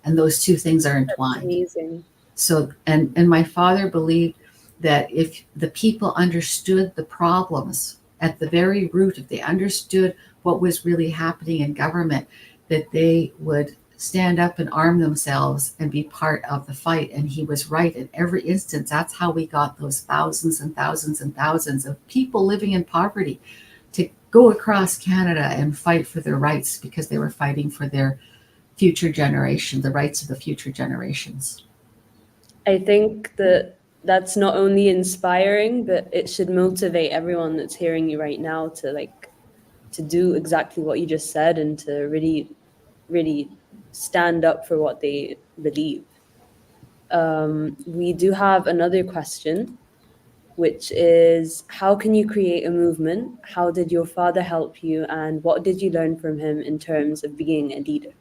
And those two things are entwined. Amazing. So, and my father believed that if the people understood the problems at the very root, if they understood what was really happening in government, that they would stand up and arm themselves and be part of the fight. And he was right in every instance. That's how we got those thousands and thousands and thousands of people living in poverty to go across Canada and fight for their rights, because they were fighting for their future generation, the rights of the future generations. I think that that's not only inspiring, but it should motivate everyone that's hearing you right now to do exactly what you just said, and to really, really stand up for what they believe. We do have another question, which is, how can you create a movement? How did your father help you? And what did you learn from him in terms of being a leader?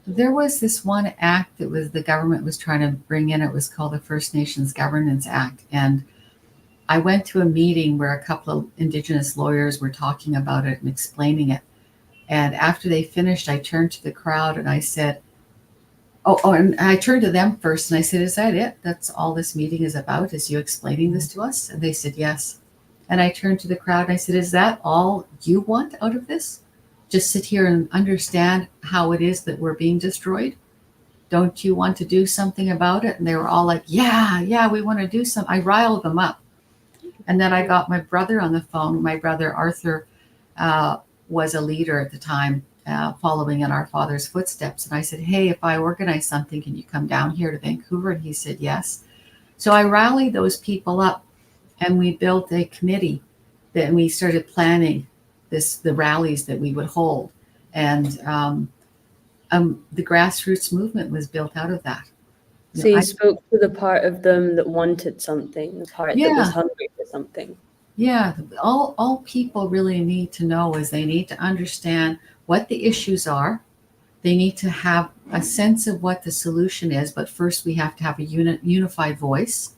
There was this one act that was the government was trying to bring in. It was called the First Nations Governance Act. And I went to a meeting where a couple of indigenous lawyers were talking about it and explaining it. And after they finished, I turned to the crowd and I said, and I turned to them first and I said, is that it? That's all this meeting is about, is you explaining this to us? And they said, yes. And I turned to the crowd and I said, is that all you want out of this? Just sit here and understand how it is that we're being destroyed? Don't you want to do something about it? And they were all like, yeah, we want to do something. I riled them up. And then I got my brother on the phone. My brother Arthur was a leader at the time, following in our father's footsteps. And I said, hey, if I organize something, can you come down here to Vancouver? And he said, yes. So I rallied those people up and we built a committee that we started planning the rallies that we would hold. And the grassroots movement was built out of that. So you spoke to the part of them that wanted something, the part that was hungry for something. Yeah, all people really need to know is they need to understand what the issues are. They need to have a sense of what the solution is, but first we have to have a unified voice.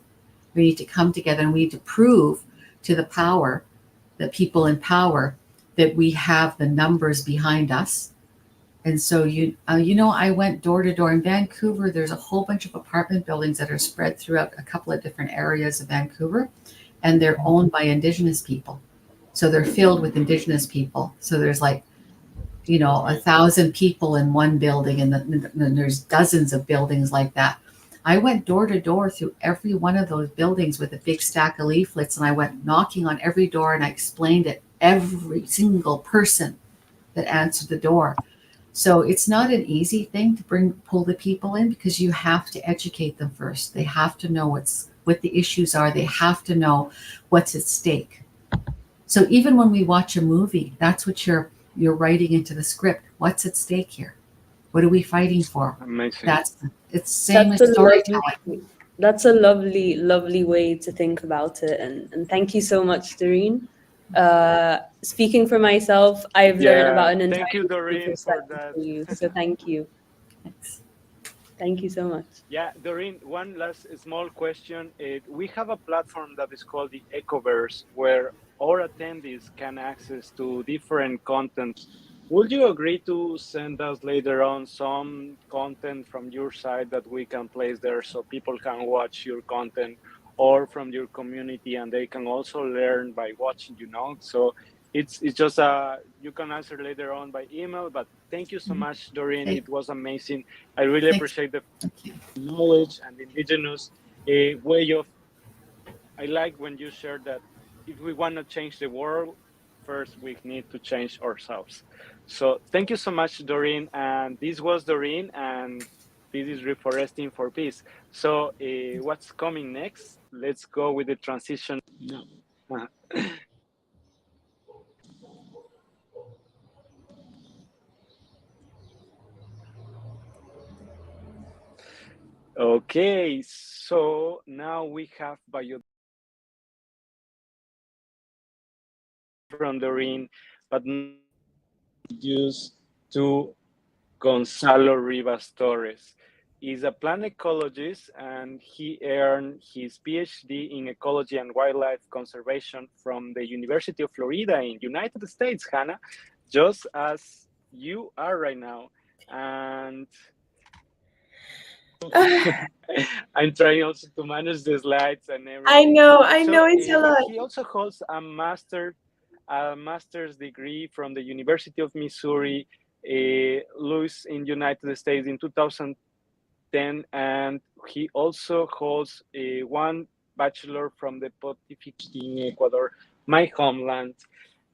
We need to come together and we need to prove to the power, the people in power, that we have the numbers behind us. And so I went door to door in Vancouver. There's a whole bunch of apartment buildings that are spread throughout a couple of different areas of Vancouver, and they're owned by Indigenous people. So they're filled with Indigenous people. So there's 1,000 people in one building, and then there's dozens of buildings like that. I went door to door through every one of those buildings with a big stack of leaflets, and I went knocking on every door, and I explained it every single person that answered the door. So it's not an easy thing to pull the people in, because you have to educate them first. They have to know what the issues are. They have to know what's at stake. So even when we watch a movie, that's what you're writing into the script. What's at stake here? What are we fighting for? Amazing. It's same as storytelling. That's a lovely, lovely way to think about it. And thank you so much, Doreen. Speaking for myself, I've learned about an entire thank you, Doreen, for that. So thank you. Thanks. Thank you so much. Yeah, Doreen, one last small question. We have a platform that is called the Ecoverse, where our attendees can access to different content. Would you agree to send us later on some content from your side that we can place there so people can watch your content, or from your community, and they can also learn by watching, So it's just you can answer later on by email, but thank you so much, Doreen. It was amazing. I really appreciate the knowledge and indigenous way of, I like when you shared that if we want to change the world, first we need to change ourselves. So thank you so much, Doreen. And this was Doreen, and This is Reeforesting for Peace. So what's coming next? Let's go with the transition now. Okay, so now we have biodiversity from Doreen, but introduced to Gonzalo Rivas Torres. He's a plant ecologist and he earned his PhD in ecology and wildlife conservation from the University of Florida in United States, Hannah, just as you are right now. And I'm trying also to manage the slides and everything. I So, know it's a but lot. he also holds a master's degree from the University of Missouri, Louis in United States in 2010, and he also holds one bachelor from the Pontificia in Ecuador, my homeland.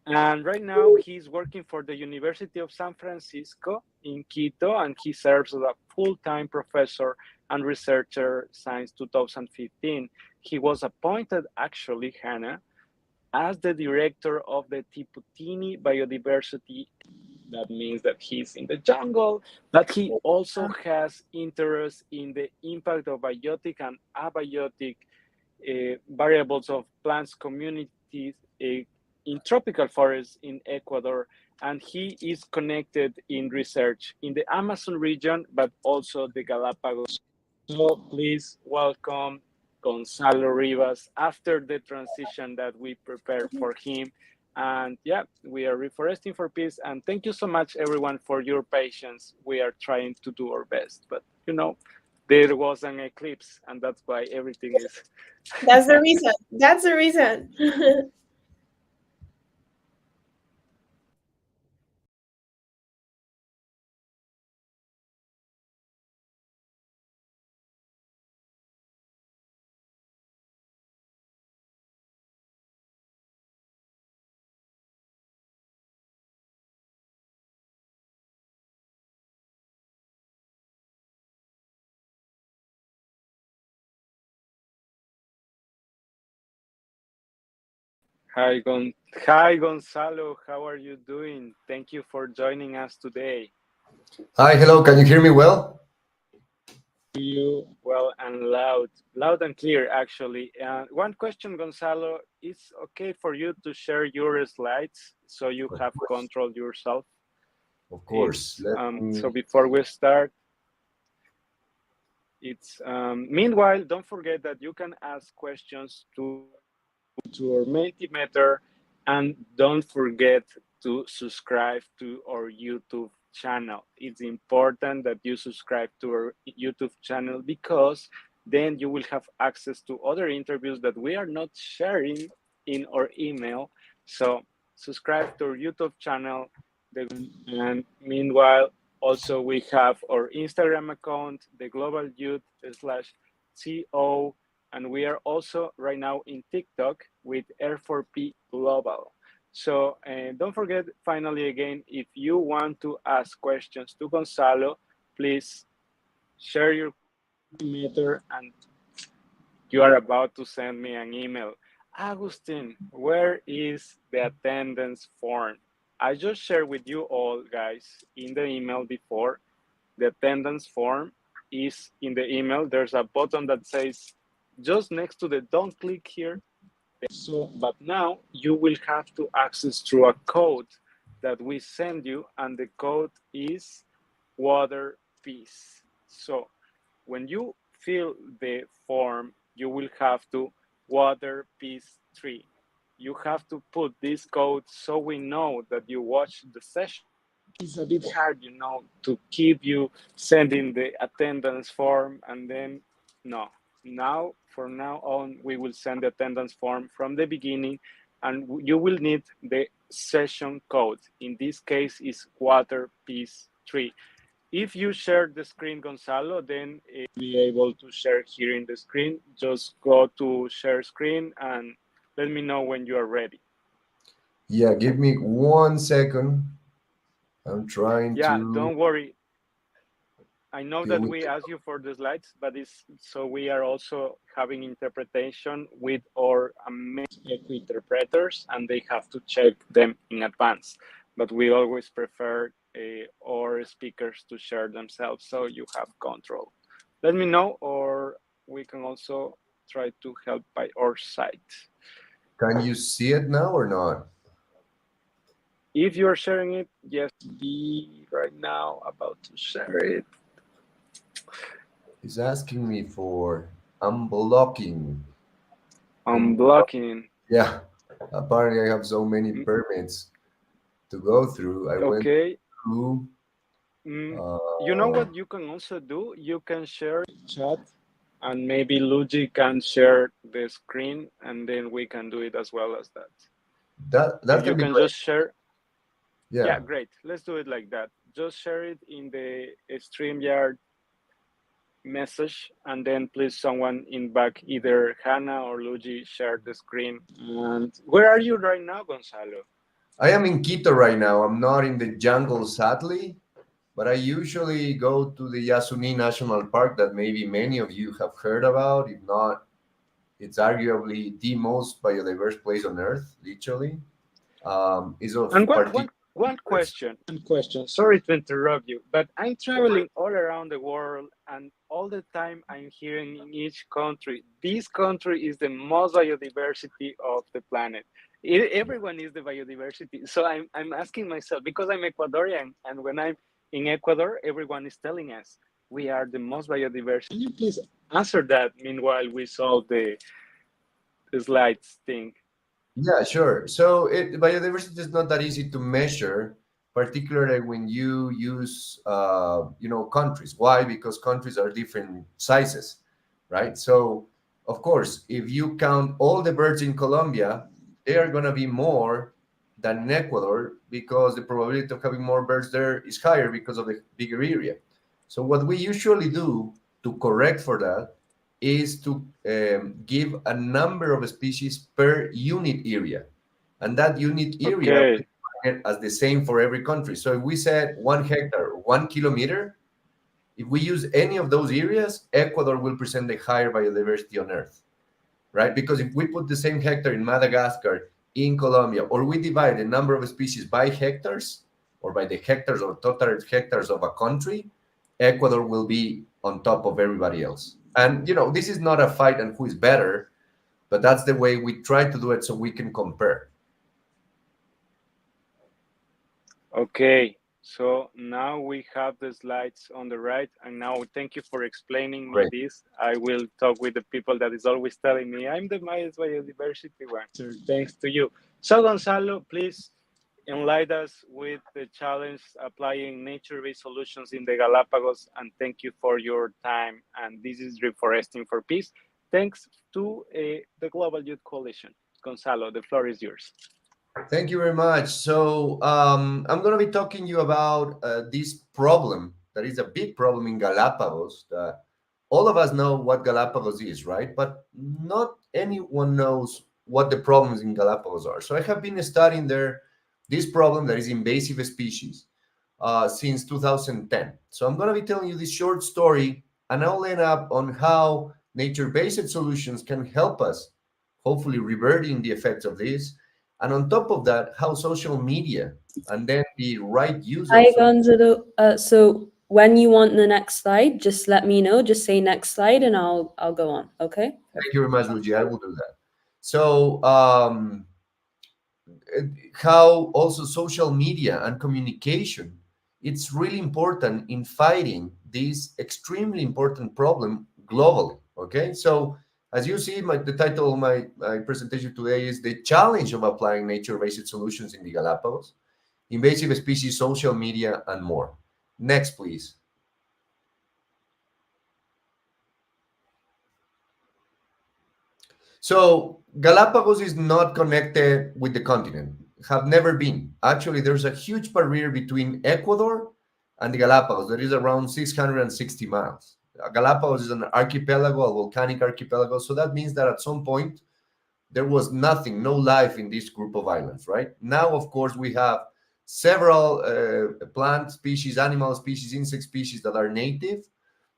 And right now he's working for the University of San Francisco in Quito, and he serves as a full-time professor and researcher since 2015. He was appointed, actually, Hannah, as the director of the Tiputini Biodiversity. That means that he's in the jungle, but he also has interest in the impact of biotic and abiotic variables of plants communities in tropical forests in Ecuador. And he is connected in research in the Amazon region, but also the Galapagos. So please welcome Gonzalo Rivas after the transition that we prepared for him. And yeah, we are Reforesting for Peace. And thank you so much, everyone, for your patience. We are trying to do our best, but there was an eclipse, and that's why everything is. That's the reason. That's the reason. Hi, Gonzalo. How are you doing? Thank you for joining us today. Hi, hello. Can you hear me well? You well and loud and clear, actually. One question, Gonzalo, is okay for you to share your slides so you Of have course. control yourself? Of course. So before we start, meanwhile, don't forget that you can ask questions to our Mentimeter, and don't forget to subscribe to our YouTube channel. It's important that you subscribe to our YouTube channel because then you will have access to other interviews that we are not sharing in our email. So subscribe to our YouTube channel. And meanwhile, also we have our Instagram account, the Global Youth /CO, and we are also right now in TikTok with R4P Global. So don't forget, finally, again, if you want to ask questions to Gonzalo, please share your meter, and you are about to send me an email. Agustin, where is the attendance form? I just shared with you all, guys, in the email before. The attendance form is in the email. There's a button that says just next to the don't click here. So, but now you will have to access through a code that we send you, and the code is water peace. So when you fill the form, you will have to water peace 3. You have to put this code so we know that you watched the session. It's a bit hard, to keep you sending the attendance form and then no. Now, from now on, we will send the attendance form from the beginning, and you will need the session code. In this case, is water peace 3. If you share the screen, Gonzalo, then you'll be able to share here in the screen. Just go to share screen and let me know when you are ready. Yeah, give me 1 second. I'm trying Yeah, to. don't worry. I know Here that we we asked you for the slides, but it's so we are also having interpretation with our amazing interpreters, and they have to check them in advance. But we always prefer our speakers to share themselves, so you have control. Let me know, or we can also try to help by our side. can you see it now or not? If you're sharing it, yes, be right now about to share it. It's asking me for unblocking. I'm blocking. Yeah, apparently I have so many permits to go through. I went Okay. through. You know Uh, what you can also do? You can share chat, and maybe Luigi can share the screen, and then we can do it as well as that. that If you can be can great. just share, yeah, Yeah, great. Let's do it like that. Just share it in the StreamYard message, and then please someone in back, either Hannah or Luigi, share the screen. And where are you right now, Gonzalo? I am in Quito right now. I'm not in the jungle, sadly, but I usually go to the Yasuni National Park that maybe many of you have heard about. If not, it's arguably the most biodiverse place on Earth, literally. Is of And particular one interest. question, one question. Sorry to interrupt you, but I'm traveling all around the world, and all the time I'm hearing in each country, this country is the most biodiversity of the planet. Everyone is the biodiversity. So I'm asking myself, because I'm Ecuadorian, and when I'm in Ecuador, everyone is telling us we are the most biodiverse. Can you please answer that? Meanwhile, we solve the slides thing. Yeah, sure. So biodiversity is not that easy to measure, particularly when you use, countries. Why? Because countries are different sizes, right? So, of course, if you count all the birds in Colombia, they are going to be more than in Ecuador because the probability of having more birds there is higher because of the bigger area. So, what we usually do to correct for that is to give a number of species per unit area. And that unit area we Okay. define it as the same for every country. So if we said 1 hectare, 1 kilometer, if we use any of those areas, Ecuador will present the higher biodiversity on Earth, right? Because if we put the same hectare in Madagascar, in Colombia, or we divide the number of species by hectares, or by the hectares or total hectares of a country, Ecuador will be on top of everybody else. And this is not a fight and who is better, but that's the way we try to do it so we can compare. Okay, so now we have the slides on the right, and now thank you for explaining me Great. this. I will talk with the people that is always telling me I'm the highest biodiversity one. So thanks to you. So Gonzalo, please enlighten us with the challenge applying nature-based solutions in the Galapagos, and thank you for your time. And this is Reeforesting for Peace. Thanks to the Global Youth Coalition. Gonzalo, the floor is yours. Thank you very much. So I'm going to be talking to you about this problem that is a big problem in Galapagos. That all of us know what Galapagos is, right? But not anyone knows what the problems in Galapagos are. So I have been studying this problem that is invasive species since 2010. So I'm going to be telling you this short story, and I'll end up on how nature-based solutions can help us, hopefully reverting the effects of this. And on top of that, how social media and then the right use of Hi, social. Gonzalo. So when you want the next slide, just let me know. Just say next slide, and I'll go on. Okay. Thank you very much, Luigi. I will do that. So how also social media and communication, it's really important in fighting this extremely important problem globally. Okay, so as you see, the title of my presentation today is the challenge of applying nature-based solutions in the Galapagos, invasive species, social media, and more. Next, please. So Galapagos is not connected with the continent, have never been. Actually, there's a huge barrier between Ecuador and the Galapagos. That is around 660 miles. Galapagos is an archipelago, a volcanic archipelago. So that means that at some point, there was nothing, no life in this group of islands, right? Now, of course, we have several plant species, animal species, insect species that are native,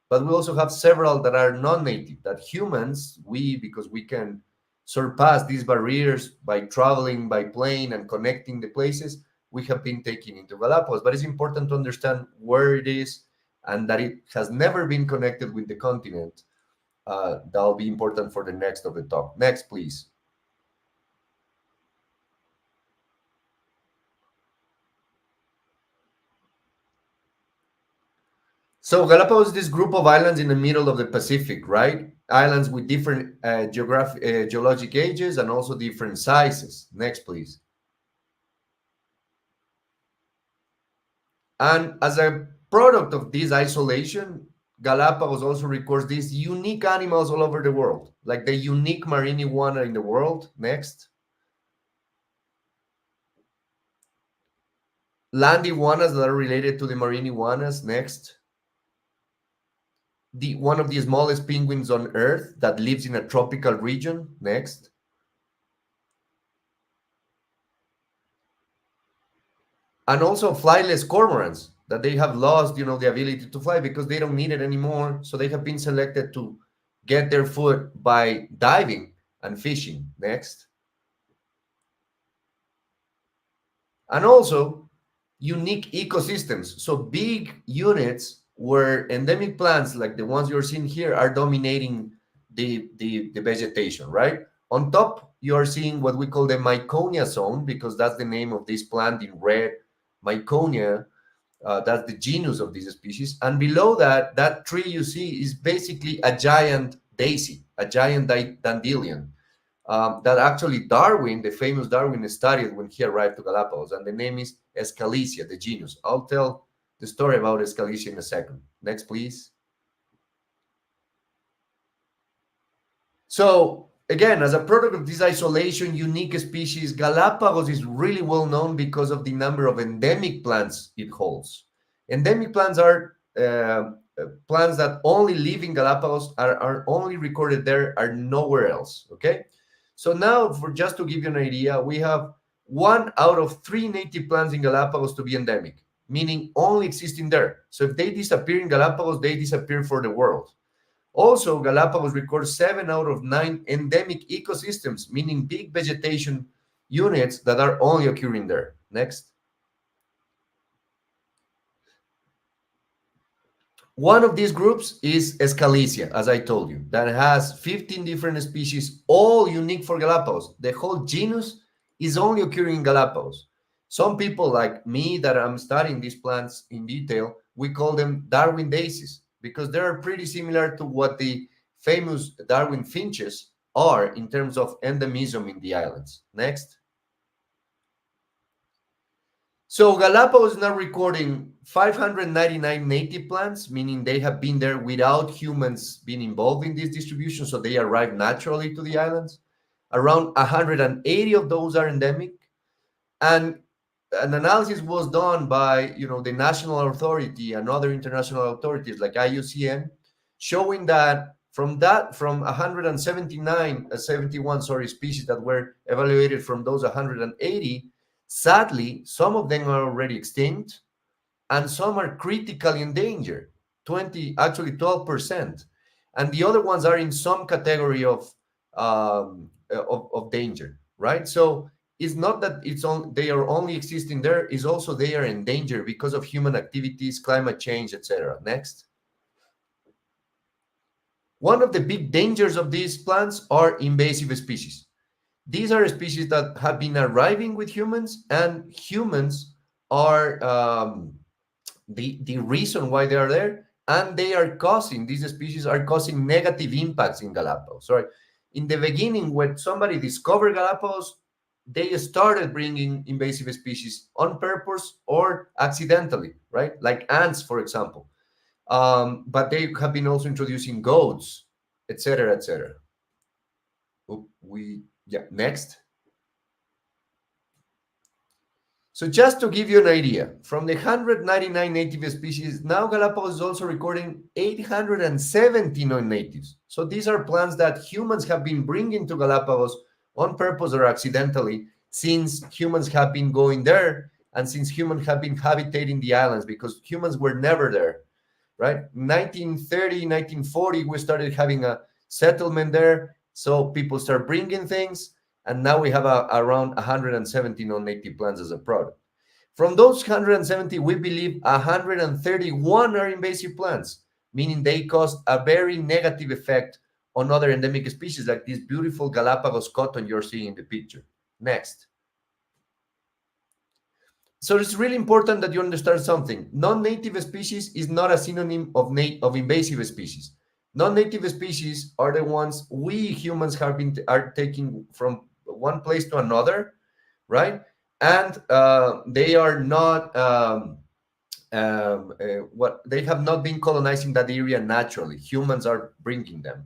but we also have several that are non-native, that humans, because we can surpass these barriers by traveling by plane and connecting the places, we have been taking into Galapagos. But it's important to understand where it is and that it has never been connected with the continent. That'll be important for the next of the talk. Next, please. So Galapagos is this group of islands in the middle of the Pacific, right? Islands with different geologic ages and also different sizes. Next, please. And as a product of this isolation, Galapagos also records these unique animals all over the world, like the unique marine iguana in the world. Next. Land iguanas that are related to the marine iguanas. Next. One of the smallest penguins on Earth that lives in a tropical region. Next. And also flightless cormorants that they have lost, the ability to fly because they don't need it anymore. So they have been selected to get their food by diving and fishing. Next. And also unique ecosystems. So big units where endemic plants like the ones you're seeing here are dominating the vegetation, right? On top, you're seeing what we call the Myconia zone, because that's the name of this plant in red, Myconia. That's the genus of this species. And below that, that tree you see is basically a giant daisy, a giant dandelion. That actually Darwin, the famous Darwin, studied when he arrived to Galapagos, and the name is Escalicia, the genus. I'll tell the story about Escalicia in a second. Next, please. So again, as a product of this isolation, unique species, Galapagos is really well known because of the number of endemic plants it holds. Endemic plants are plants that only live in Galapagos, are only recorded there, are nowhere else, okay? So now, just to give you an idea, we have 1 out of 3 native plants in Galapagos to be endemic, meaning only existing there. So if they disappear in Galapagos, they disappear for the world. Also, Galapagos records 7 out of 9 endemic ecosystems, meaning big vegetation units that are only occurring there. Next. One of these groups is Escalicia, as I told you, that has 15 different species, all unique for Galapagos. The whole genus is only occurring in Galapagos. Some people like me that I'm studying these plants in detail, we call them Darwin daisies because they're pretty similar to what the famous Darwin finches are in terms of endemism in the islands. Next. So Galapagos is now recording 599 native plants, meaning they have been there without humans being involved in this distribution, so they arrive naturally to the islands. Around 180 of those are endemic. And an analysis was done by the national authority and other international authorities like IUCN, showing that from 71 species that were evaluated from those 180, sadly, some of them are already extinct and some are critically endangered, 12%. And the other ones are in some category of danger, right? So it's not that they are only existing there, it's also they are in danger because of human activities, climate change, etc. Next. One of the big dangers of these plants are invasive species. These are species that have been arriving with humans, and humans are the reason why they are there, and these species are causing negative impacts in Galapagos. Right? In the beginning, when somebody discovered Galapagos, they started bringing invasive species on purpose or accidentally, right? Like ants, for example. But they have been also introducing goats, etc., etc. Next. So just to give you an idea, from the 199 native species, now Galapagos is also recording 870 non-natives. So these are plants that humans have been bringing to Galapagos on purpose or accidentally, since humans have been going there and since humans have been habitating the islands, because humans were never there, right? 1930, 1940, we started having a settlement there. So people start bringing things, and now we have around 170 non-native plants as a product. From those 170, we believe 131 are invasive plants, meaning they cause a very negative effect on other endemic species, like this beautiful Galapagos cotton you're seeing in the picture. Next. So it's really important that you understand something. Non-native species is not a synonym of invasive species. Non-native species are the ones we humans are taking from one place to another, right? And they are not they have not been colonizing that area naturally. Humans are bringing them.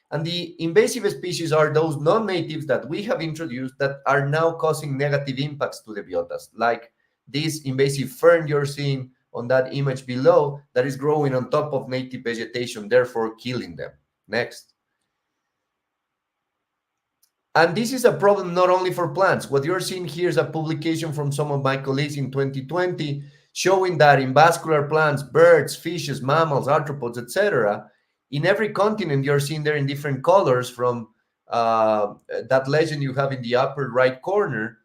And the invasive species are those non-natives that we have introduced that are now causing negative impacts to the biotas, like this invasive fern you're seeing on that image below that is growing on top of native vegetation, therefore killing them. Next. And this is a problem not only for plants. What you're seeing here is a publication from some of my colleagues in 2020 showing that in vascular plants, birds, fishes, mammals, arthropods, etc., in every continent you're seeing there in different colors from that legend you have in the upper right corner.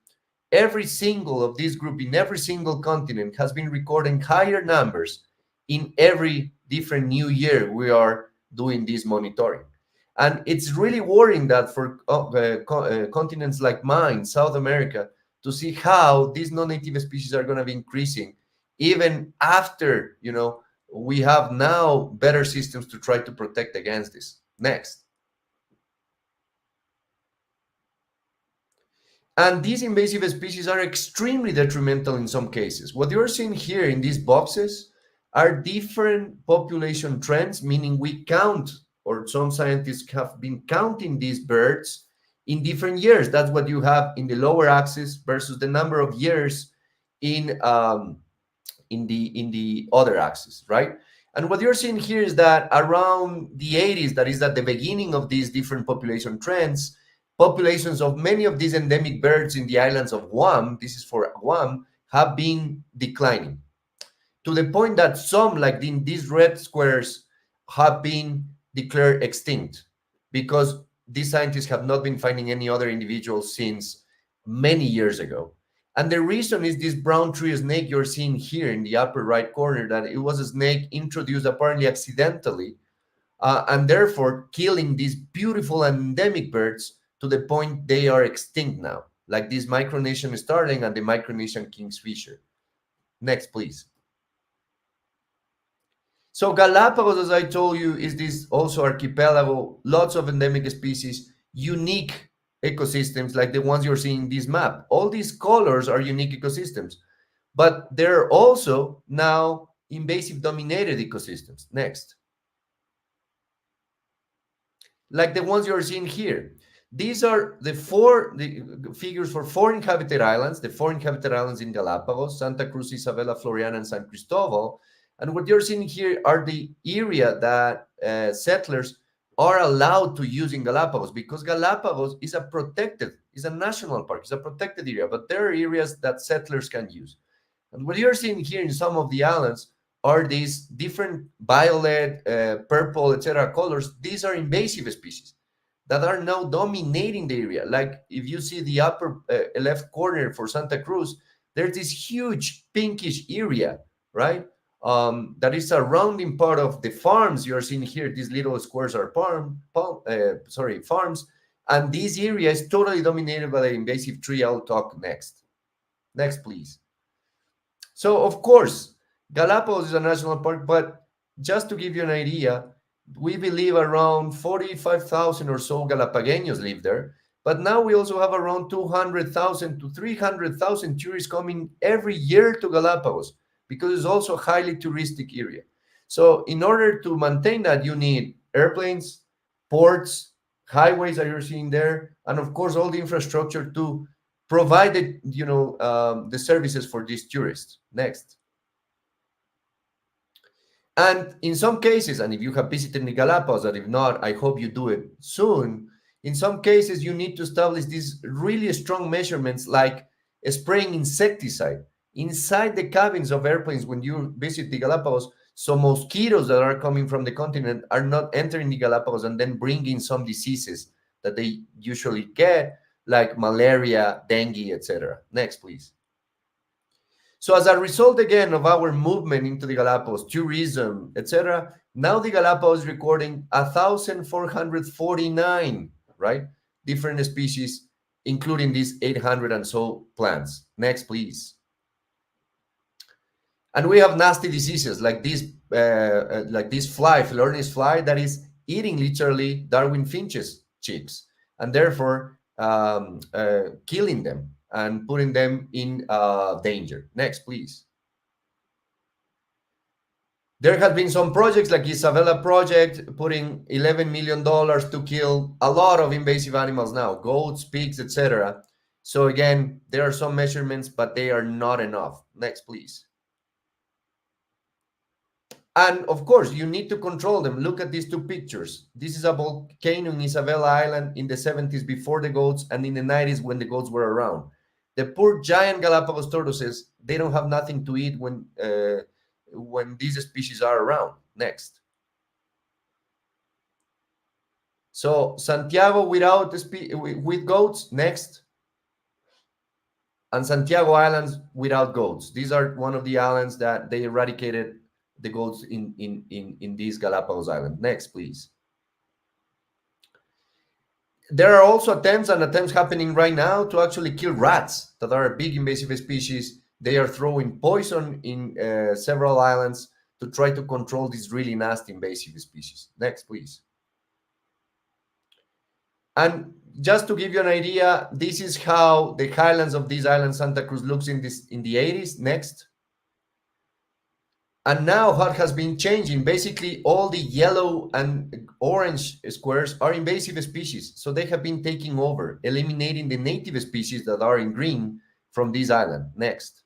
Every single of this group in every single continent has been recording higher numbers in every different new year we are doing this monitoring. And it's really worrying that for continents like mine, South America, to see how these non-native species are going to be increasing even after, we have now better systems to try to protect against this. Next. And these invasive species are extremely detrimental in some cases. What you're seeing here in these boxes are different population trends, meaning we count, or some scientists have been counting these birds in different years. That's what you have in the lower axis versus the number of years in the other axis, right? And what you're seeing here is that around the 80s, that is at the beginning of these different population trends, populations of many of these endemic birds in the islands of Guam, this is for Guam, have been declining to the point that some, like in these red squares, have been declared extinct because these scientists have not been finding any other individuals since many years ago. And the reason is this brown tree snake you're seeing here in the upper right corner, that it was a snake introduced apparently accidentally, and therefore killing these beautiful endemic birds to the point they are extinct now, like this Micronesian starling and the Micronesian kingfisher. Next, please. So Galapagos, as I told you, is this also archipelago, lots of endemic species, unique ecosystems like the ones you're seeing in this map. All these colors are unique ecosystems, but they're also now invasive dominated ecosystems. Next. Like the ones you're seeing here. These are the figures for 4 inhabited islands, the 4 inhabited islands in Galapagos: Santa Cruz, Isabela, Floriana, and San Cristobal. And what you're seeing here are the area that settlers are allowed to use in Galapagos, because Galapagos is a national park, it's a protected area, but there are areas that settlers can use. And what you're seeing here in some of the islands are these different violet, purple, etc. colors. These are invasive species that are now dominating the area. Like if you see the upper left corner for Santa Cruz, there's this huge pinkish area, right? That is surrounding part of the farms you're seeing here. These little squares are farms. And this area is totally dominated by the invasive tree. I'll talk next. Next, please. So, of course, Galapagos is a national park, but just to give you an idea, we believe around 45,000 or so Galapagos live there. But now we also have around 200,000 to 300,000 tourists coming every year to Galapagos, because it's also a highly touristic area. So in order to maintain that, you need airplanes, ports, highways that you're seeing there, and of course all the infrastructure to provide the services for these tourists. Next. And in some cases, and if you have visited the Galapagos, and if not, I hope you do it soon, in some cases you need to establish these really strong measurements like spraying insecticide. inside the cabins of airplanes when you visit the Galapagos, so mosquitoes that are coming from the continent are not entering the Galapagos and then bringing some diseases that they usually get, like malaria, dengue, etc. Next, please. So as a result, again, of our movement into the Galapagos, tourism, etc., now the Galapagos is recording 1,449, right, different species, including these 800 and so plants. Next, please. And we have nasty diseases like this fly, Philornis fly, that is eating literally Darwin Finch's chicks, and therefore killing them and putting them in danger. Next, please. There have been some projects like Isabella project putting $11 million to kill a lot of invasive animals now, goats, pigs, etc. So again, there are some measurements, but they are not enough. Next, please. And of course, you need to control them. Look at these two pictures. This is a volcano in Isabella Island in the 70s before the goats, and in the 90s when the goats were around. The poor giant Galapagos tortoises, they don't have nothing to eat when these species are around. Next. So Santiago with goats. Next. And Santiago Islands without goats. These are one of the islands that they eradicated the goats in these Galapagos Islands. Next, please. There are also attempts happening right now to actually kill rats that are a big invasive species. They are throwing poison in several islands to try to control these really nasty invasive species. Next, please. And just to give you an idea, this is how the highlands of this island, Santa Cruz, looks in the 80s. Next. And now what has been changing, basically all the yellow and orange squares are invasive species. So they have been taking over, eliminating the native species that are in green from this island. Next.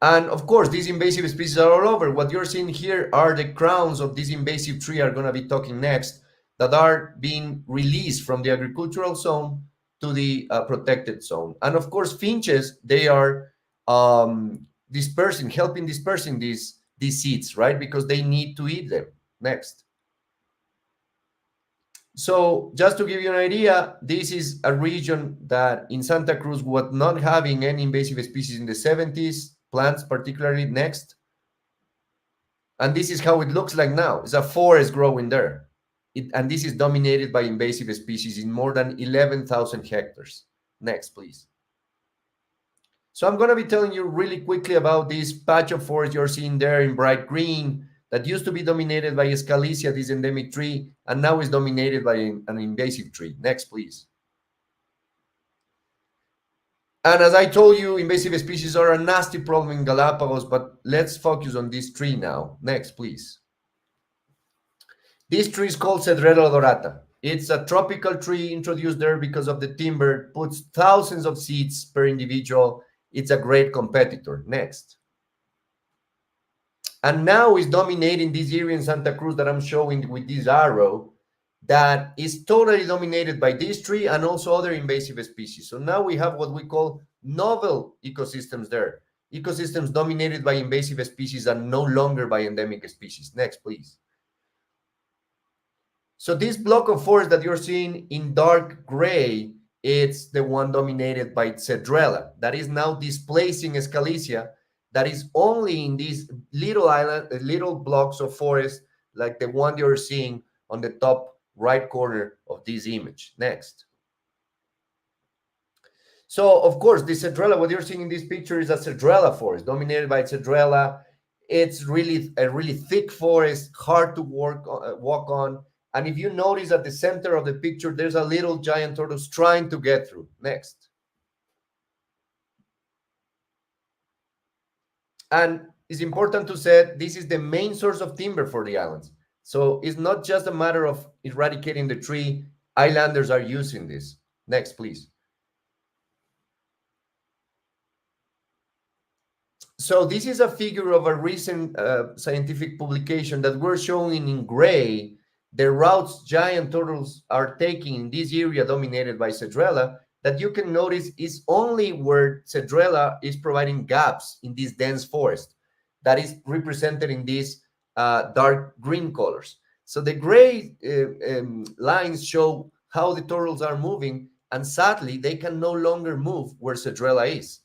And of course, these invasive species are all over. What you're seeing here are the crowns of this invasive tree are going to be talking next, that are being released from the agricultural zone to the protected zone. And of course, finches, they are helping dispersing these seeds, right? Because they need to eat them. Next. So just to give you an idea, this is a region that in Santa Cruz was not having any invasive species in the 70s, plants particularly. Next. And this is how it looks like now. It's a forest growing there. And this is dominated by invasive species in more than 11,000 hectares. Next, please. So I'm going to be telling you really quickly about this patch of forest you're seeing there in bright green that used to be dominated by Scalicia, this endemic tree, and now is dominated by an invasive tree. Next, please. And as I told you, invasive species are a nasty problem in Galapagos, but let's focus on this tree now. Next, please. This tree is called Cedrela odorata. It's a tropical tree introduced there because of the timber, puts thousands of seeds per individual. It's a great competitor. Next. And now is dominating this area in Santa Cruz that I'm showing with this arrow that is totally dominated by this tree and also other invasive species. So now we have what we call novel ecosystems there. Ecosystems dominated by invasive species and no longer by endemic species. Next, please. So this block of forest that you're seeing in dark gray, it's the one dominated by Cedrela that is now displacing Scalicia, that is only in these little blocks of forest like the one you're seeing on the top right corner of this image. Next. So, of course, the Cedrela, what you're seeing in this picture is a Cedrela forest dominated by Cedrela. It's really a really thick forest, hard to walk on. And if you notice at the center of the picture, there's a little giant tortoise trying to get through. Next. And it's important to say this is the main source of timber for the islands. So it's not just a matter of eradicating the tree. Islanders are using this. Next, please. So this is a figure of a recent scientific publication that we're showing in gray the routes giant turtles are taking in this area dominated by Cedrela, that you can notice is only where Cedrela is providing gaps in this dense forest that is represented in these dark green colors. So the gray lines show how the turtles are moving, and sadly, they can no longer move where Cedrela is.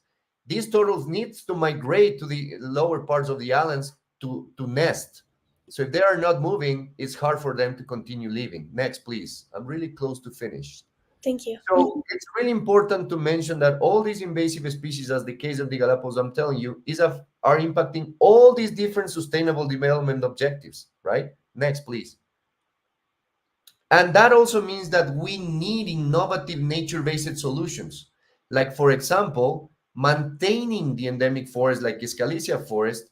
These turtles need to migrate to the lower parts of the islands to nest. So if they are not moving, it's hard for them to continue living. Next, please. I'm really close to finish. Thank you. So it's really important to mention that all these invasive species, as the case of the Galapagos, I'm telling you, are impacting all these different sustainable development objectives, right? Next, please. And that also means that we need innovative nature-based solutions. Like, for example, maintaining the endemic forest like Escalicia forest,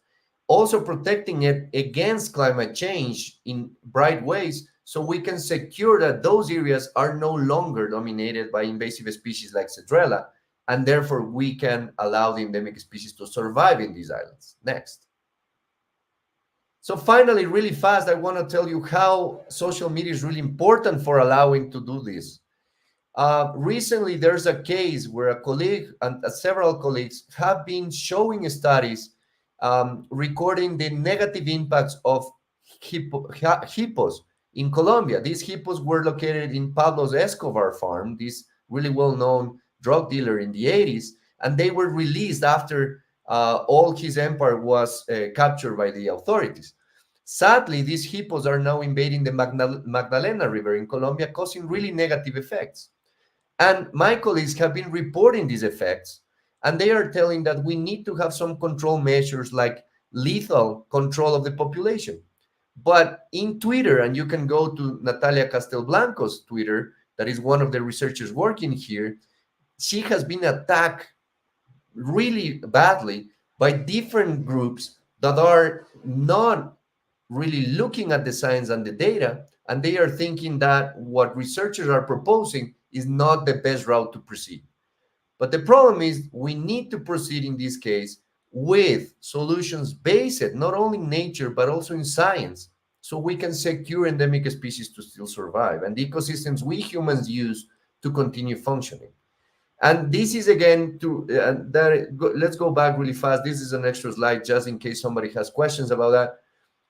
also protecting it against climate change in bright ways, so we can secure that those areas are no longer dominated by invasive species like Cedrela, and therefore we can allow the endemic species to survive in these islands. Next. So finally, really fast, I want to tell you how social media is really important for allowing to do this. Recently, there's a case where a colleague and several colleagues have been showing studies recording the negative impacts of hippos in Colombia. These hippos were located in Pablo Escobar farm, this really well-known drug dealer in the 80s, and they were released after all his empire was captured by the authorities. Sadly, these hippos are now invading the Magdalena River in Colombia, causing really negative effects. And my colleagues have been reporting these effects, and they are telling that we need to have some control measures like lethal control of the population. But in Twitter, and you can go to Natalia Castelblanco's Twitter, that is one of the researchers working here, she has been attacked really badly by different groups that are not really looking at the science and the data, and they are thinking that what researchers are proposing is not the best route to proceed. But the problem is we need to proceed in this case with solutions based not only in nature, but also in science, so we can secure endemic species to still survive and the ecosystems we humans use to continue functioning. And this is again let's go back really fast. This is an extra slide just in case somebody has questions about that.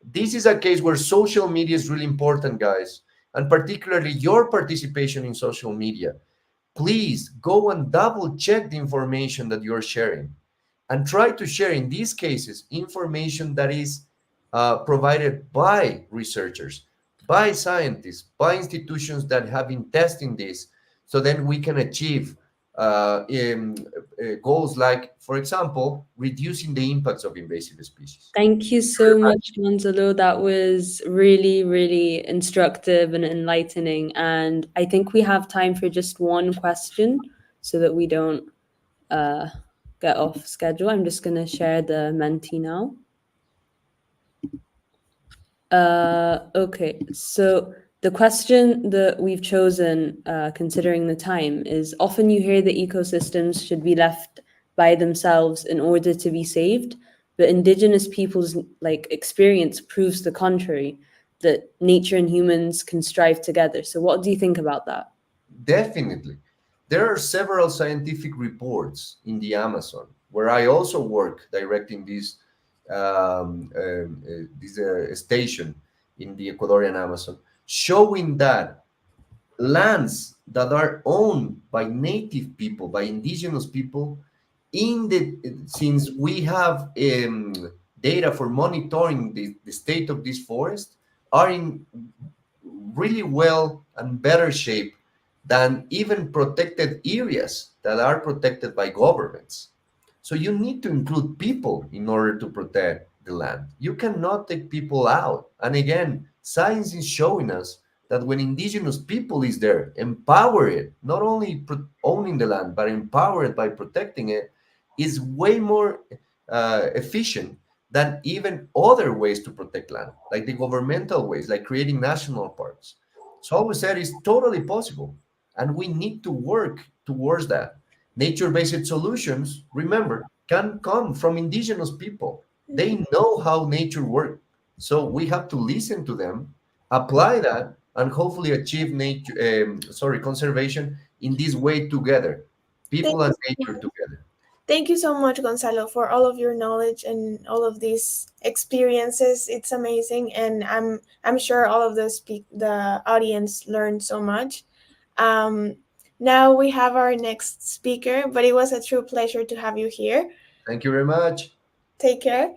This is a case where social media is really important, guys, and particularly your participation in social media. Please go and double check the information that you're sharing and try to share, in these cases, information that is provided by researchers, by scientists, by institutions that have been testing this, so then we can achieve goals like, for example, reducing the impacts of invasive species. Thank you so much, Gonzalo. That was really, really instructive and enlightening. And I think we have time for just one question so that we don't get off schedule. I'm just going to share the Menti now. Okay, so the question that we've chosen, considering the time, is often you hear that ecosystems should be left by themselves in order to be saved, but indigenous people's experience proves the contrary, that nature and humans can strive together. So what do you think about that? Definitely. There are several scientific reports in the Amazon, where I also work directing this station in the Ecuadorian Amazon, showing that lands that are owned by native people, by indigenous people, since we have data for monitoring the state of this forest, are in really well and better shape than even protected areas that are protected by governments. So you need to include people in order to protect the land. You cannot take people out. And again, science is showing us that when indigenous people is there, empower it, not only owning the land, but empower it by protecting it, is way more efficient than even other ways to protect land, like the governmental ways, like creating national parks. So always said it's totally possible. And we need to work towards that. Nature-based solutions, remember, can come from indigenous people. They know how nature works. So we have to listen to them, apply that, and hopefully achieve conservation in this way together. Thank people and you. nature together. Thank you so much, Gonzalo, for all of your knowledge and all of these experiences. It's amazing, and I'm sure all of the audience learned so much. Um, Now we have our next speaker, but it was a true pleasure to have you here. Thank you very much. Take care.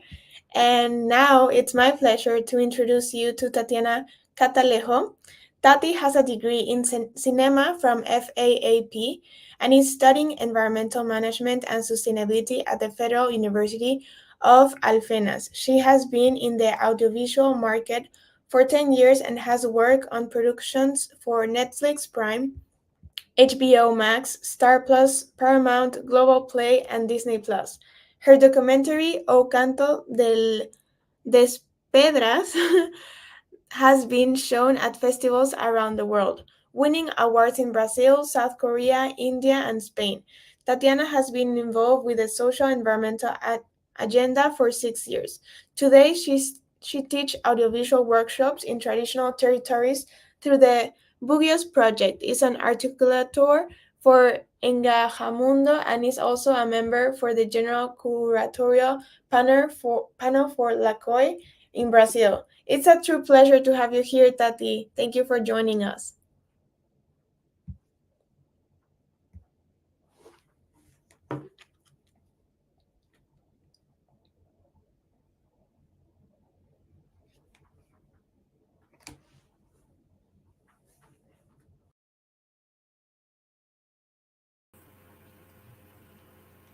And now it's my pleasure to introduce you to Tatiana Cantalejo. Tati has a degree in cinema from FAAP and is studying environmental management and sustainability at the Federal University of Alfenas. She has been in the audiovisual market for 10 years and has worked on productions for Netflix Prime, HBO Max, Star Plus, Paramount, Global Play, and Disney Plus. Her documentary O Canto Des Pedras has been shown at festivals around the world, winning awards in Brazil, South Korea, India, and Spain. Tatiana has been involved with the social environmental agenda for 6 years. Today, she teaches audiovisual workshops in traditional territories through the Bugios Project, is an articulator for Engajamundo, and is also a member for the General Curatorial panel for LACOI in Brazil. It's a true pleasure to have you here, Tati. Thank you for joining us.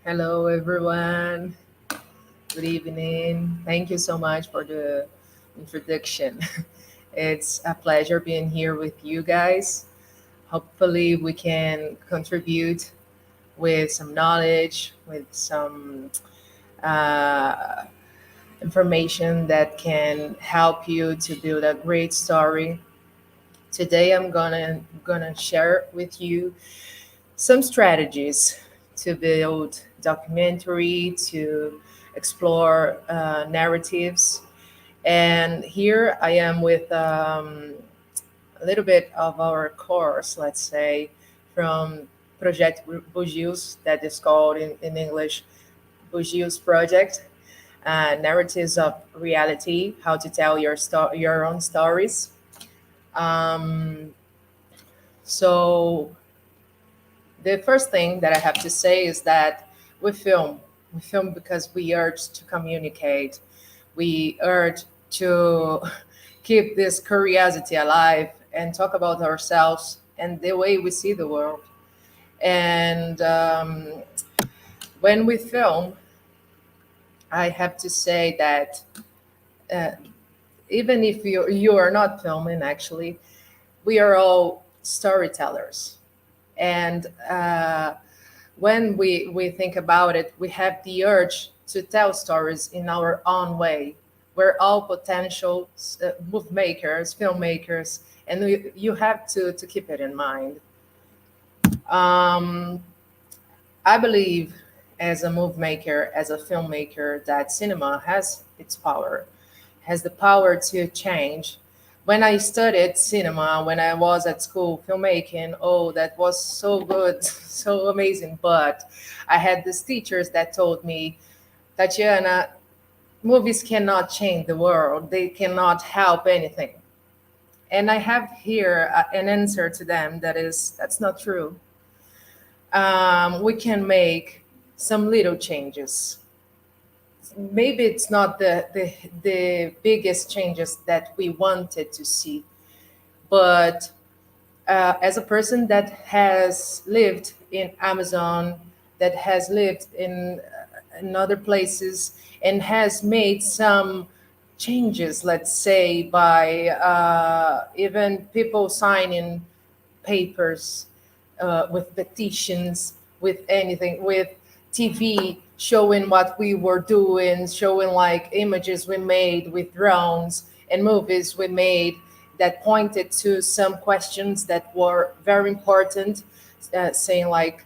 Hello, everyone. Good evening. Thank you so much for the introduction. It's a pleasure being here with you guys. Hopefully, we can contribute with some knowledge, with some uh, information that can help you to build a great story. Today, I'm gonna share with you some strategies to build documentary, to explore narratives. And here I am with a little bit of our course, let's say, from Project Bugios, that is called in English Bugios Project, Narratives of Reality, how to tell your own stories. Um, so the first thing that I have to say is that we film. We film because we urge to communicate. We urge to keep this curiosity alive and talk about ourselves and the way we see the world. And when we film, I have to say that uh, even if you are not filming, actually, we are all storytellers. And when we think about it, we have the urge to tell stories in our own way. We're all potential movie makers, filmmakers, and you have to keep it in mind. Um, I believe, as a movie maker, as a filmmaker, that cinema has its power, has the power to change. When I studied cinema, when I was at school filmmaking, oh, that was so good, so amazing. But I had these teachers that told me, Tatiana, movies cannot change the world, they cannot help anything. And I have here an answer to them that is, that's not true. We can make some little changes. Maybe it's not the biggest changes that we wanted to see, but as a person that has lived in Amazon, that has lived in other places, and has made some changes, let's say, by even people signing papers, with petitions, with anything, with TV showing what we were doing, showing like images we made with drones and movies we made that pointed to some questions that were very important, saying like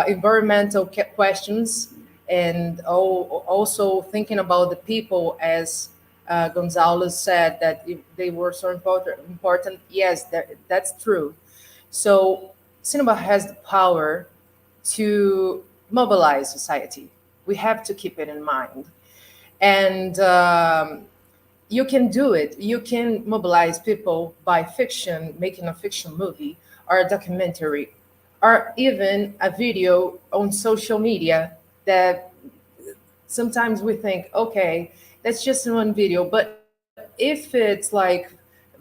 environmental questions, and also thinking about the people, as Gonzalo said, that they were so important. Yes, that's true. So cinema has the power to mobilize society. We have to keep it in mind. And you can do it. You can mobilize people by fiction, making a fiction movie or a documentary, or even a video on social media that sometimes we think, okay, that's just one video. But if it's like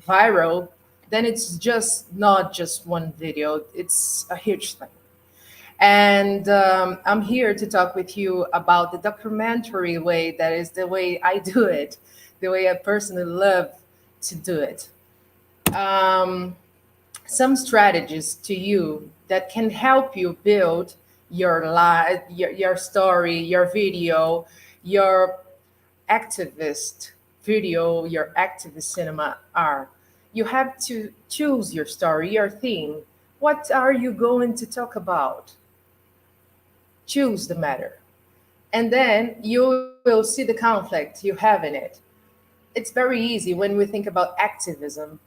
viral, then it's just not just one video, it's a huge thing. And I'm here to talk with you about the documentary way. That is the way I do it, the way I personally love to do it. Um, some strategies to you that can help you build your life, your story, your video, your activist video, your activist cinema are. You have to choose your story, your theme. What are you going to talk about? Choose the matter. And then you will see the conflict you have in it. It's very easy when we think about activism.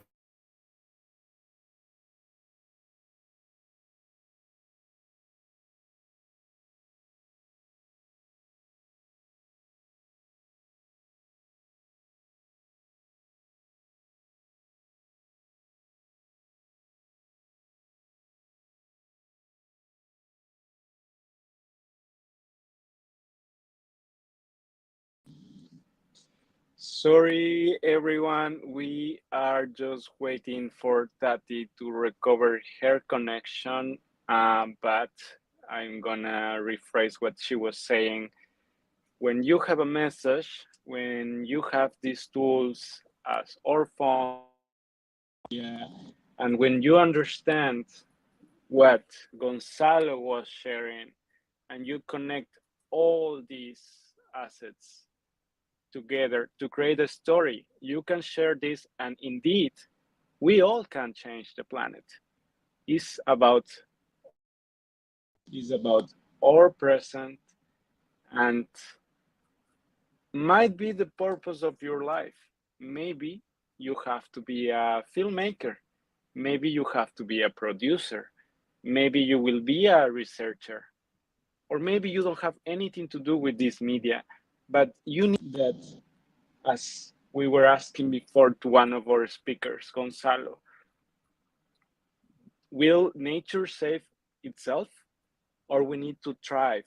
Sorry, everyone. We are just waiting for Tati to recover her connection, but I'm gonna rephrase what she was saying. When you have a message, when you have these tools as our phone, yeah, and when you understand what Gonzalo was sharing, and you connect all these assets together to create a story, you can share this, and indeed, we all can change the planet. It's about is about our present, and might be the purpose of your life. Maybe you have to be a filmmaker. Maybe you have to be a producer. Maybe you will be a researcher. Or maybe you don't have anything to do with this media, but you need that, as we were asking before to one of our speakers, Gonzalo. Will nature save itself, or we need to thrive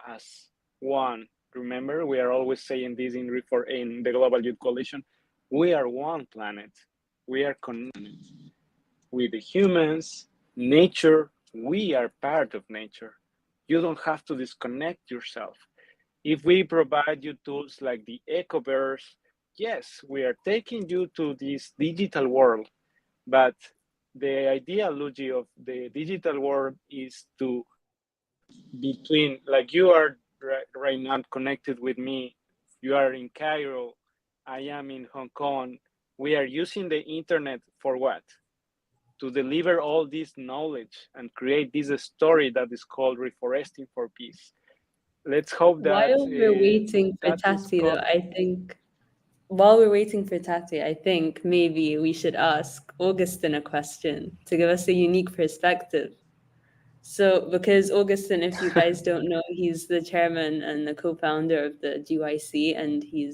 as one? Remember, we are always saying this in the Global Youth Coalition. We are one planet. We are connected with the humans, nature. We are part of nature. You don't have to disconnect yourself. If we provide you tools like the Ecoverse, yes, we are taking you to this digital world, but the ideology of the digital world is to between, like you are right now connected with me, you are in Cairo, I am in Hong Kong. We are using the internet for what? To deliver all this knowledge and create this story that is called Reforesting for Peace. Let's hope that While we're waiting for Tati's Tati, though, I think while we're waiting for Tati, I think maybe we should ask Augustin a question to give us a unique perspective. So, because Augustin, if you guys don't know, he's the chairman and the co-founder of the GYC, and he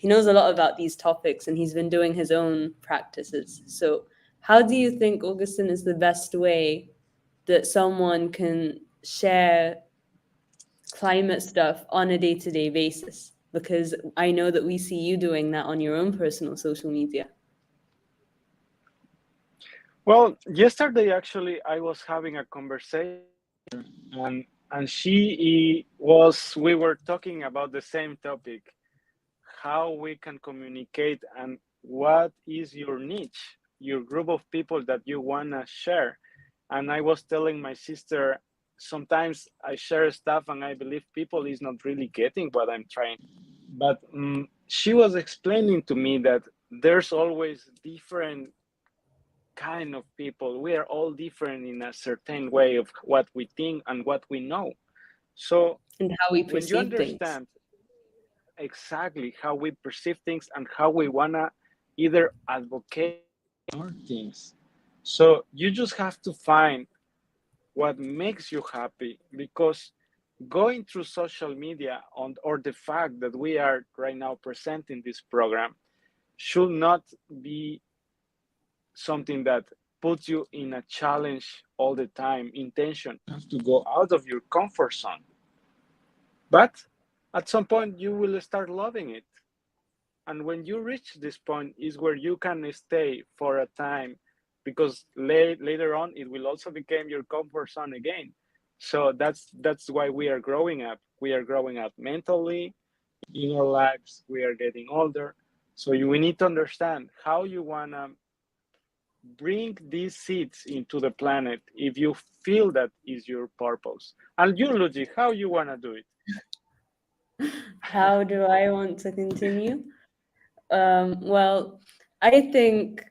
knows a lot about these topics, and he's been doing his own practices. So, how do you think, Augustin, is the best way that someone can share climate stuff on a day-to-day basis? Because I know that we see you doing that on your own personal social media. well, yesterday actually I was having a conversation, and she was we were talking about the same topic, how we can communicate, and what is your niche, your group of people that you want to share. And I was telling my sister, sometimes I share stuff and I believe people is not really getting what I'm trying, but she was explaining to me that there's always different kind of people. We are all different in a certain way of what we think and what we know. So And how we when you perceive things. understand exactly how we perceive things and how we wanna either advocate or things, so you just have to find what makes you happy, because going through social media or the fact that we are right now presenting this program should not be something that puts you in a challenge all the time. Intention has to go out of your comfort zone. But at some point, you will start loving it. And when you reach this point, is where you can stay for a time, because later on, it will also become your comfort zone again. So that's why we are growing up. We are growing up mentally in our lives. We are getting older. So we need to understand how you want to bring these seeds into the planet if you feel that is your purpose. And you, Luigi, how you want to do it? How do I want to continue? Well, I think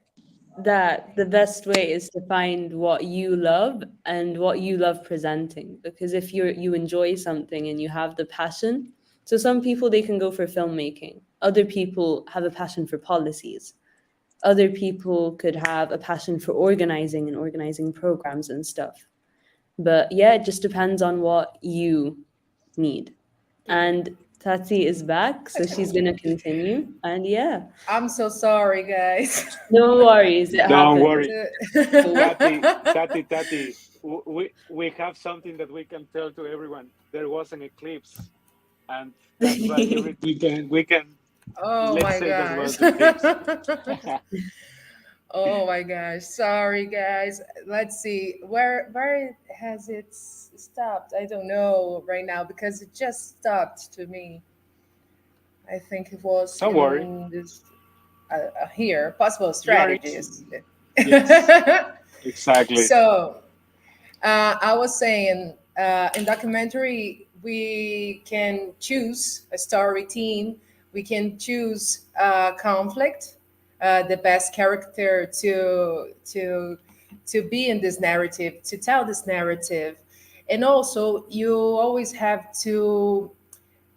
that the best way is to find what you love and what you love presenting. Because if you enjoy something and you have the passion, so some people, they can go for filmmaking. Other people have a passion for policies. Other people could have a passion for organizing programs and stuff. But yeah, it just depends on what you need. And Tati is back, so she's gonna continue. And yeah, I'm so sorry, guys. no worries, it Don't happens. worry, Tati. We have something that we can tell to everyone. There was an eclipse, and that's why we can Oh let's my say that gosh. was the eclipse. Oh my gosh. Sorry, guys. Let's see. Where has it stopped? I don't know right now because it just stopped to me. I think it was Don't worry, in this here possible you are strategies. yes, exactly. So I was saying in documentary we can choose a story theme. We can choose conflict, the best character to be in this narrative, to tell this narrative, and also you always have to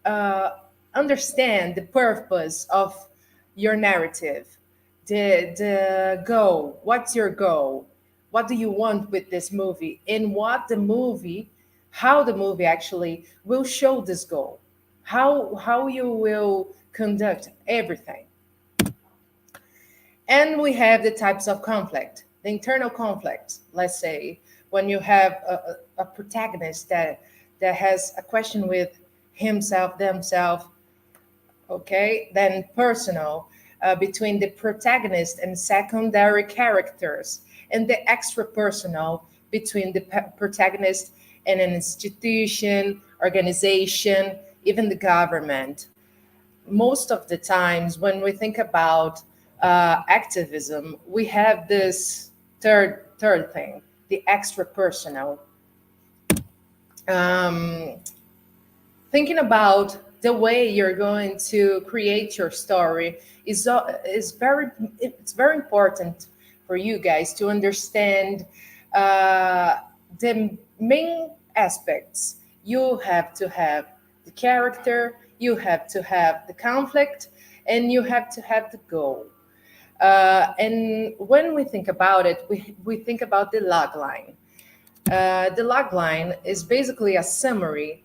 uh, understand the purpose of your narrative, the goal. What's your goal? What do you want with this movie? And how the movie actually will show this goal. How you will conduct everything. And we have the types of conflict, the internal conflict. Let's say when you have a protagonist that has a question with himself, themselves, okay, then personal, between the protagonist and secondary characters, and the extra personal between the protagonist and an institution, organization, even the government. Most of the times when we think about activism, we have this third thing, the extra personal. Um, Thinking about the way you're going to create your story is very important for you guys to understand the main aspects. You have to have the character, you have to have the conflict, and you have to have the goal. And when we think about it, we think about the log line. The log line is basically a summary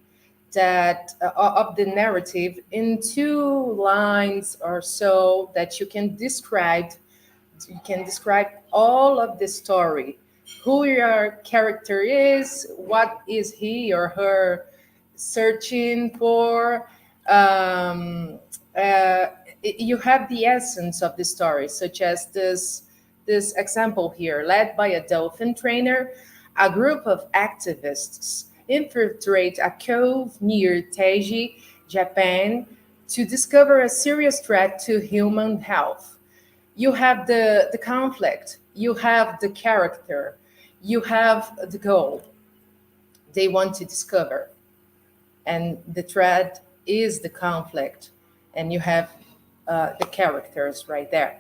that of the narrative in 2 lines or so that you can describe all of the story, who your character is, what is he or her searching for. um, uh, you have the essence of the story, such as this example here. Led by a dolphin trainer, a group of activists infiltrate a cove near Taiji, Japan, to discover a serious threat to human health. You have the conflict, you have the character, you have the goal they want to discover, and the threat is the conflict, and you have the characters right there.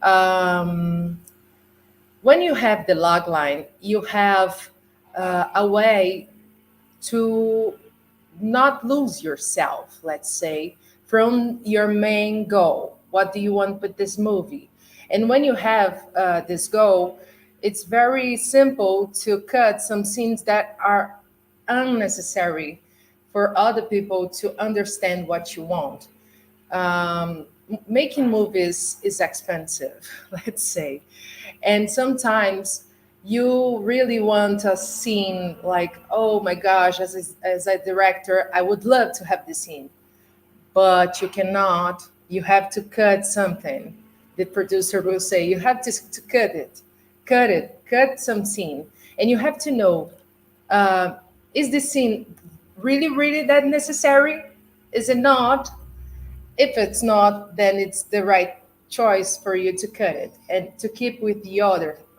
Um, when you have the log line, you have a way to not lose yourself, let's say, from your main goal. What do you want with this movie? And when you have this goal, it's very simple to cut some scenes that are unnecessary for other people to understand what you want. Making movies is expensive, let's say. And sometimes you really want a scene like, oh my gosh, as a director, I would love to have this scene, but you cannot. You have to cut something. The producer will say, you have to cut some scene. And you have to know, uh, is this scene really, really that necessary? Is it not? If it's not, then it's the right choice for you to cut it and to keep with the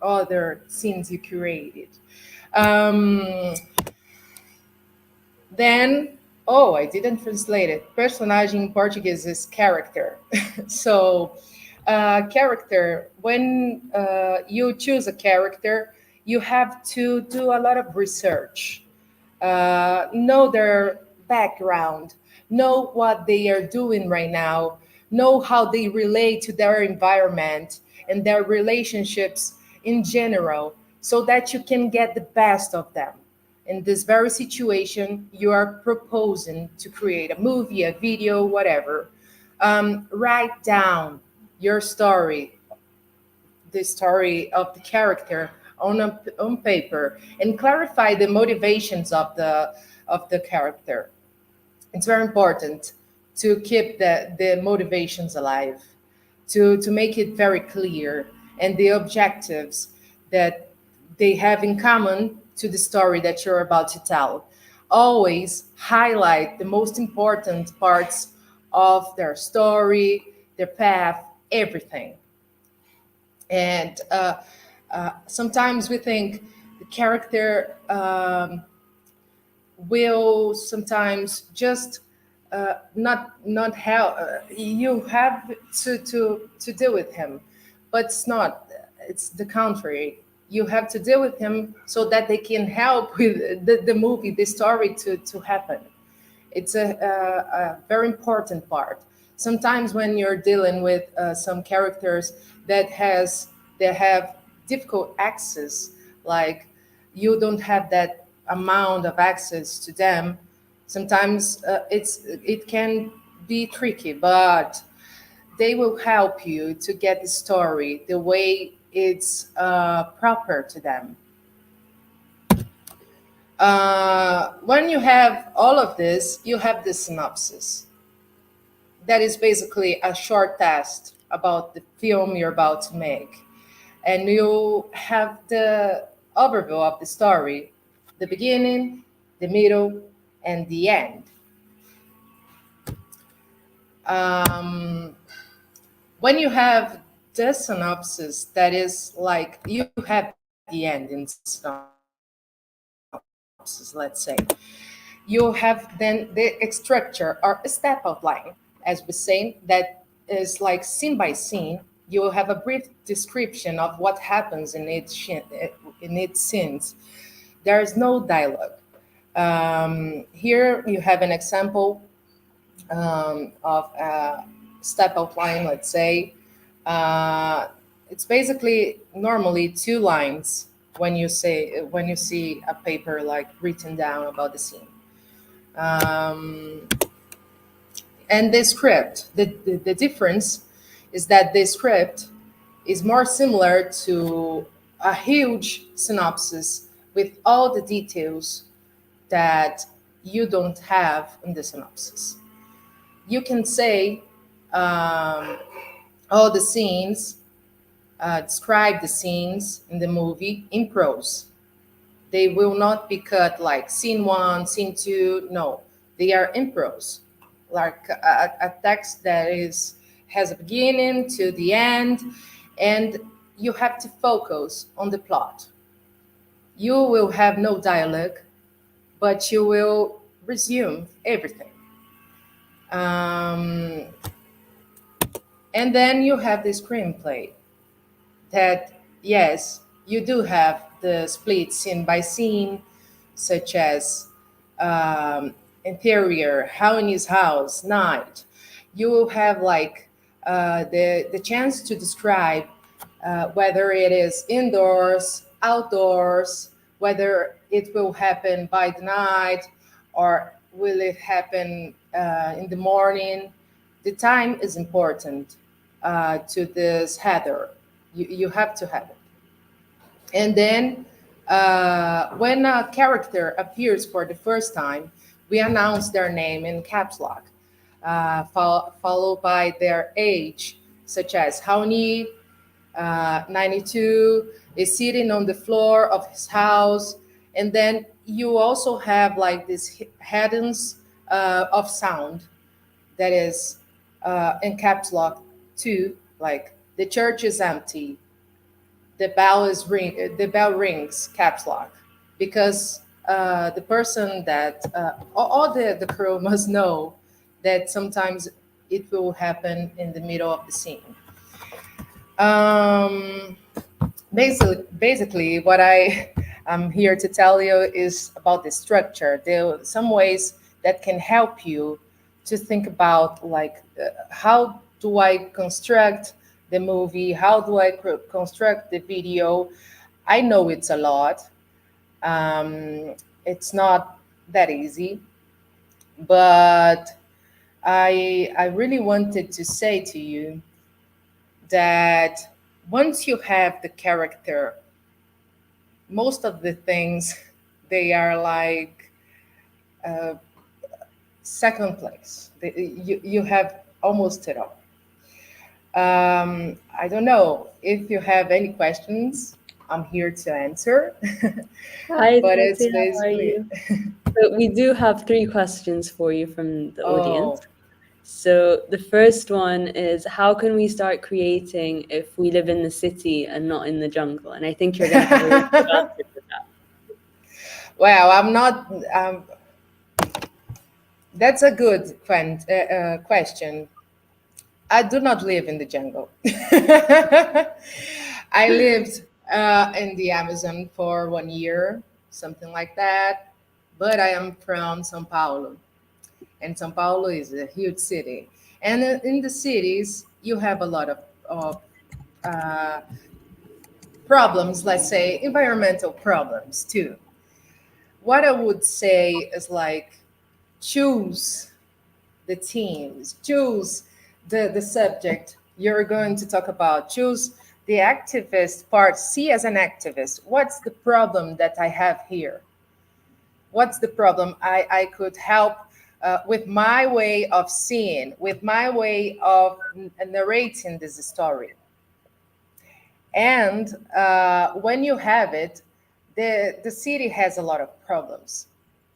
other scenes you created. Um, then, oh, I didn't translate it. Personagem in Portuguese is character. So, character, when you choose a character, you have to do a lot of research, know their background, know what they are doing right now, know how they relate to their environment and their relationships in general, so that you can get the best of them. In this very situation, you are proposing to create a movie, a video, whatever. Write down your story, the story of the character on paper, and clarify the motivations of the character. It's very important to keep the motivations alive, to make it very clear, and the objectives that they have in common to the story that you're about to tell. Always highlight the most important parts of their story, their path, everything. And sometimes we think the character will sometimes just not help. You have to deal with him, but it's not. It's the contrary. You have to deal with him so that they can help with the movie, the story to happen. It's a very important part. Sometimes when you're dealing with some characters that have difficult access, like you don't have that amount of access to them. Sometimes it can be tricky, but they will help you to get the story the way it's proper to them. When you have all of this, you have the synopsis. That is basically a short test about the film you're about to make. And you have the overview of the story, the beginning, the middle, and the end. Um, when you have the synopsis, that is like you have the end in synopsis, let's say, you have then the structure or a step outline, as we're saying, that is like scene by scene. You will have a brief description of what happens in each scenes. There is no dialogue. Here you have an example of a step outline, let's say. It's basically normally two lines when you see a paper like written down about the scene. Um, and the script, the difference is that the script is more similar to a huge synopsis with all the details that you don't have in the synopsis. You can say all the scenes, describe the scenes in the movie in prose. They will not be cut like scene one, scene two. No, they are in prose, like a text that has a beginning to the end, and you have to focus on the plot. You will have no dialogue, but you will resume everything. Um, and then you have the screenplay that, yes, you do have the split scene by scene, such as interior, how in his house, night. You will have like the chance to describe whether it is indoors, outdoors, whether it will happen by the night or will it happen in the morning. The time is important to this header. You have to have it. And then when a character appears for the first time, we announce their name in caps lock, followed by their age, such as Hauni, 92, is sitting on the floor of his house. And then you also have like these headings of sound that is in caps lock too, like the church is empty, the bell rings, caps lock, because the person that all the crew must know that sometimes it will happen in the middle of the scene. um basically what I am here to tell you is about the structure. There are some ways that can help you to think about like how do I construct the movie, how do I construct the video. I know it's a lot. It's not that easy, but I really wanted to say to you that once you have the character, most of the things they are like uh, second place. You have almost it all. I don't know if you have any questions. I'm here to answer, Hi, but it's Tati, how are basically you? So we do have three questions for you from the audience. oh. So the first one is, how can we start creating if we live in the city and not in the jungle? And I think you're going to have a really good answer to that. Well, I'm not. That's a good question. I do not live in the jungle. I lived in the Amazon for 1 year, something like that. But I am from São Paulo, and São Paulo is a huge city. And in the cities, you have a lot of uh, problems, let's say environmental problems too. What I would say is like choose the teams, choose the subject you're going to talk about, choose the activist part, see as an activist, what's the problem that I have here? What's the problem I could help with my way of seeing, with my way of narrating this story? And when you have it, the city has a lot of problems.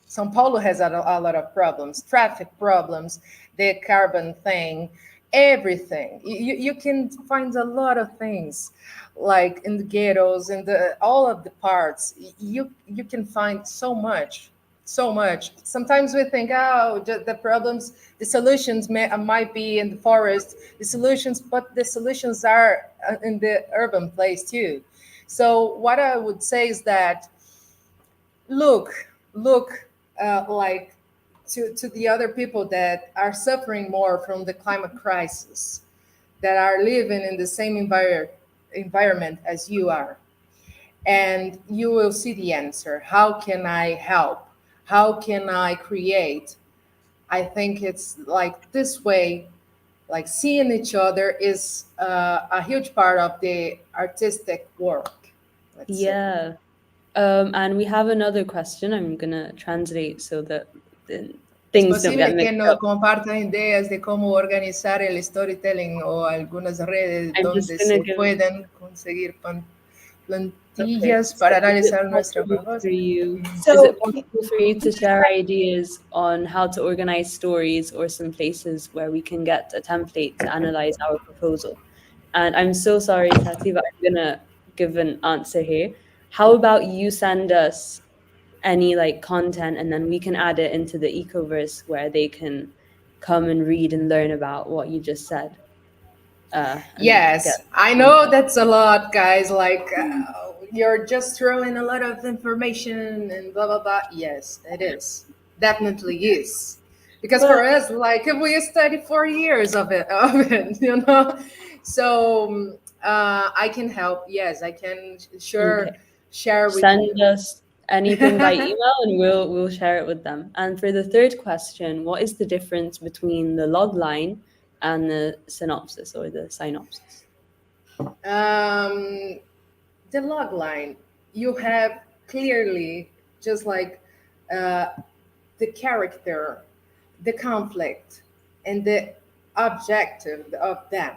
São Paulo has a lot of problems, traffic problems, the carbon thing, everything. You can find a lot of things, like in the ghettos, in the all of the parts. You can find so much, so much. Sometimes we think, oh, the problems, the solutions might be in the forest, the solutions, but the solutions are in the urban place too. So what I would say is that look like to the other people that are suffering more from the climate crisis, that are living in the same environment as you are, and you will see the answer. How can I help? How can I create? I think it's like this way, like seeing each other is a huge part of the artistic work, let's say. Yeah. And we have another question. I'm going to translate so that the Es things don't get posible que mixed nos up. compartan ideas de cómo organizar el storytelling o algunas redes I'm just donde going to se give. pueden conseguir Okay. plantillas So para is it analizar nuestra possible for propuesta. you? Is So it possible for you to share ideas on how to organize stories or some places where we can get a template to analyze our proposal? And I'm so sorry, Tati, but I'm gonna give an answer here. How about you send us any like content and then we can add it into the ecoverse where they can come and read and learn about what you just said and get Yes, I know content. that's a lot, guys. Like, you're just throwing a lot of information and blah, blah, blah. Yes, it is. Definitely is. Because for well, us, like, we studied 4 years of it, you know? So, I can help. Yes, I can share Okay. share with Send you. us anything by email and we'll share it with them. And for the third question, what is the difference between the log line and the synopsis or the synopsis? Um, the log line, you have clearly just like uh, the character, the conflict, and the objective of them,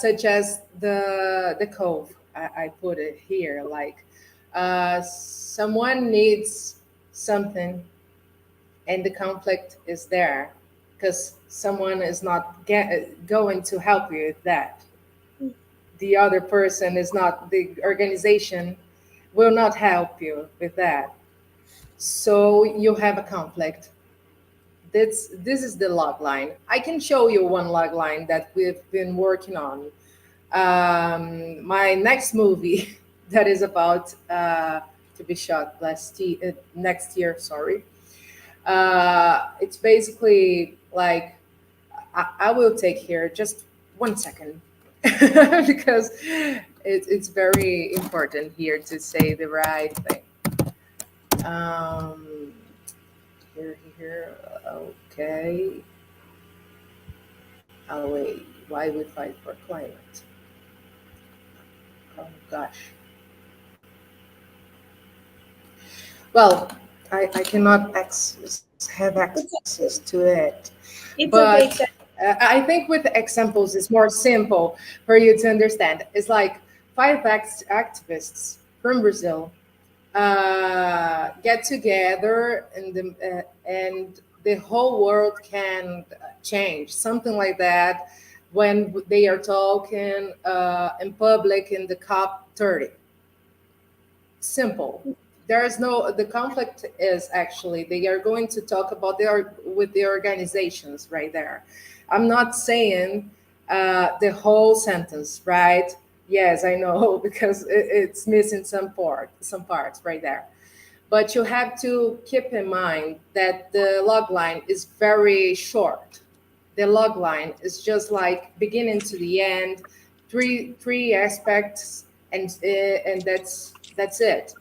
such as the cove. I put it here like someone needs something, and the conflict is there because someone is not going to help you with that. The other person is not, the organization will not help you with that. So you have a conflict. This is the log line. I can show you one log line that we've been working on. My next movie that is about to be shot next year. Sorry. It's basically like I will take here just 1 second because it's very important here to say the right thing. Um, here. Okay. Oh wait, why we fight for climate? Oh gosh. Well, I cannot have access to it, It's okay. but I think with examples it's more simple for you to understand. It's like five activists from Brazil get together and the whole world can change, something like that, when they are talking in public in the COP 30. Simple. There is no, the conflict is actually they are going to talk about with the organizations right there. I'm not saying the whole sentence, right? Yes, I know because it's missing some parts right there. But you have to keep in mind that the log line is very short. The log line is just like beginning to the end, three aspects, and that's it.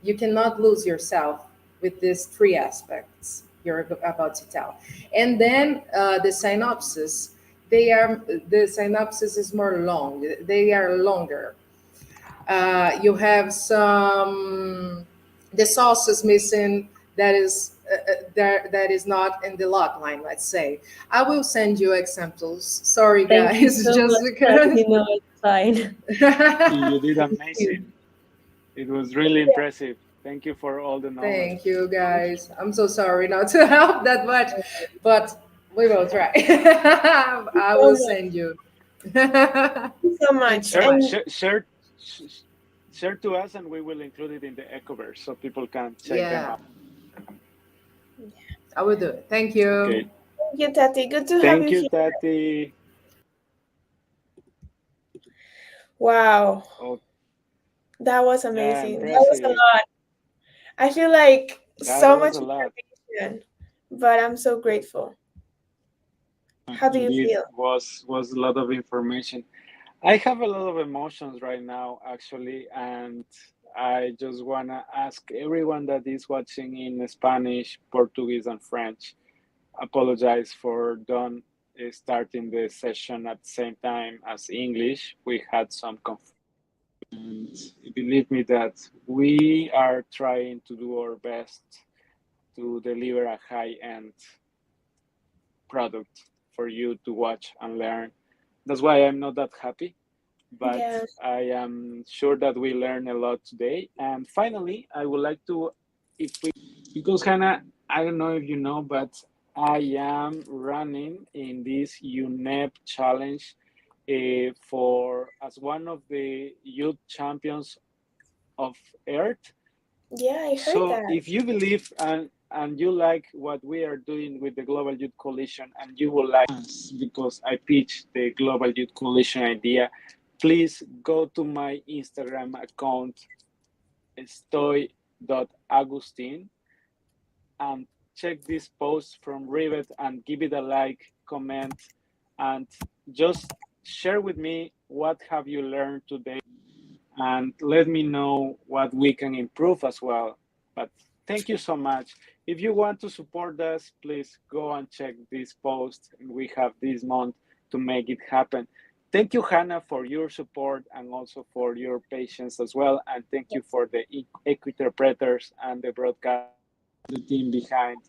You cannot lose yourself with these three aspects you're about to tell. And then the synopsis, the synopsis is more long. They are longer. You have some the sauce is missing that is not in the log line. Let's say I will send you examples. Sorry, Thank you guys, so just much. because. You know, it's fine. You did amazing. It was really impressive. Thank you for all the knowledge. Thank you, guys. I'm so sorry not to help that much, but we will try. I will send you. So much. Thanks so Share, much. And share, share, share to us, and we will include it in the Ecoverse so people can check them Yeah, out. I will do it. Thank you. Okay. thank you, Tati. Good to have Thank you you, here. Tati. Wow, Oh, that was yeah, amazing. That was a impressive. lot. I feel like That so was much a lot. information, but I'm so grateful. How do you Indeed, feel? was a lot of information. I have a lot of emotions right now, actually, and I just wanna ask everyone that is watching in Spanish, Portuguese, and French. Apologize for don't starting the session at the same time as English. We had some confusion. And believe me that we are trying to do our best to deliver a high-end product for you to watch and learn. That's why I'm not that happy, but Yeah. I am sure that we learn a lot today. And finally, I would like to, if we, because Hannah, I don't know if you know, but I am running in this UNEP challenge for as one of the youth champions of Earth. Yeah, I heard So that. if you believe and you like what we are doing with the Global Youth Coalition and you would like us because I pitched the Global Youth Coalition idea, please go to my Instagram account estoy.agustin and check this post from Rivet and give it a like, comment, and just share with me what have you learned today, and let me know what we can improve as well. But thank you so much. If you want to support us, please go and check this post. We have this month to make it happen. Thank you, Hannah, for your support and also for your patience as well. And thank you for the equi-interpreters and the broadcast, the team behind.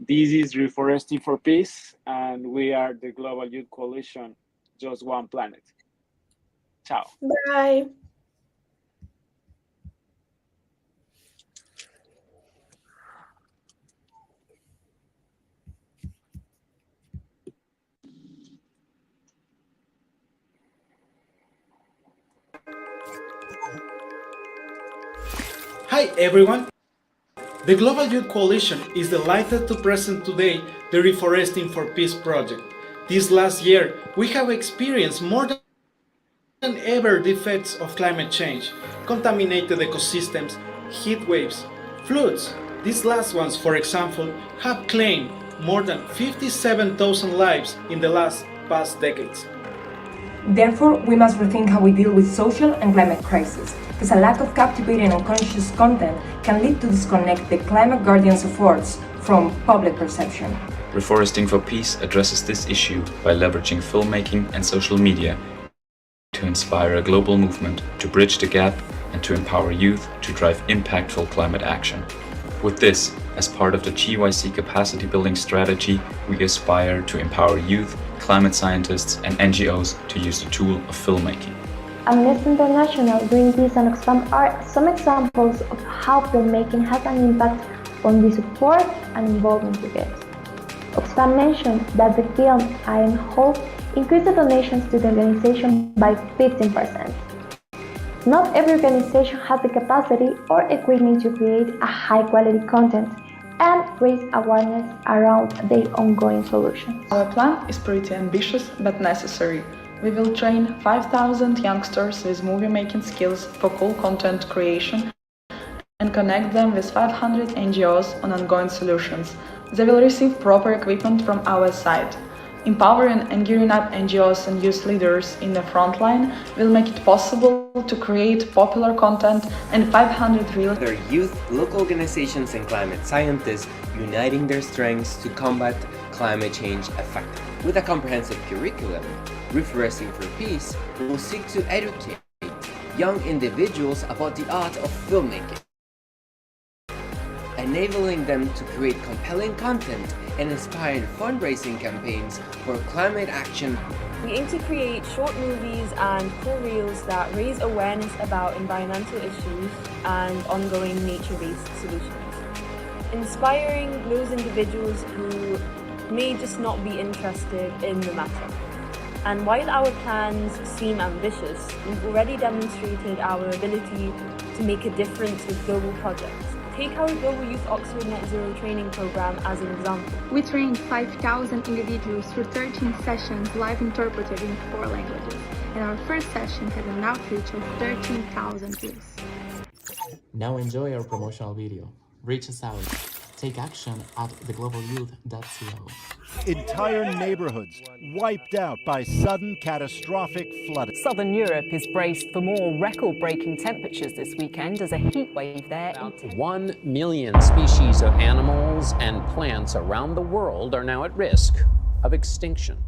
This is Reeforesting for Peace, and we are the Global Youth Coalition, Just One Planet. Ciao. Bye. Hi everyone! The Global Youth Coalition is delighted to present today the Reeforesting for Peace project. This last year, we have experienced more than ever the effects of climate change, contaminated ecosystems, heat waves, floods. These last ones, for example, have claimed more than 57,000 lives in the past decades. Therefore, we must rethink how we deal with social and climate crisis, because a lack of captivating and conscious content can lead to disconnect the climate guardians' efforts from public perception. Reforesting for Peace addresses this issue by leveraging filmmaking and social media to inspire a global movement, to bridge the gap, and to empower youth to drive impactful climate action. With this, as part of the GYC capacity building strategy, we aspire to empower youth, climate scientists, and NGOs to use the tool of filmmaking. Amnesty International, Greenpeace, and Oxfam are some examples of how filmmaking has an impact on the support and involvement we get. Oxfam mentioned that the film I Am Hope increased the donations to the organization by 15%. Not every organization has the capacity or equipment to create a high-quality content and raise awareness around their ongoing solutions. Our plan is pretty ambitious but necessary. We will train 5,000 youngsters with movie-making skills for cool content creation and connect them with 500 NGOs on ongoing solutions. They will receive proper equipment from our side. Empowering and gearing up NGOs and youth leaders in the front line will make it possible to create popular content and 500 real youth, local organizations and climate scientists uniting their strengths to combat climate change effectively. With a comprehensive curriculum, Reeforesting for Peace will seek to educate young individuals about the art of filmmaking, enabling them to create compelling content and inspiring fundraising campaigns for climate action. We aim to create short movies and cool reels that raise awareness about environmental issues and ongoing nature-based solutions, inspiring those individuals who may just not be interested in the matter. And while our plans seem ambitious, we've already demonstrated our ability to make a difference with global projects. Take our Global Youth Oxford Net Zero training program as an example. We trained 5,000 individuals through 13 sessions live interpreted in 4 languages, and our first session had an outreach of 13,000 views. Now enjoy our promotional video. Reach us out. Take action at theglobalyouth.co. Entire neighborhoods wiped out by sudden catastrophic flooding. Southern Europe is braced for more record-breaking temperatures this weekend as a heat wave there. 1 million species of animals and plants around the world are now at risk of extinction.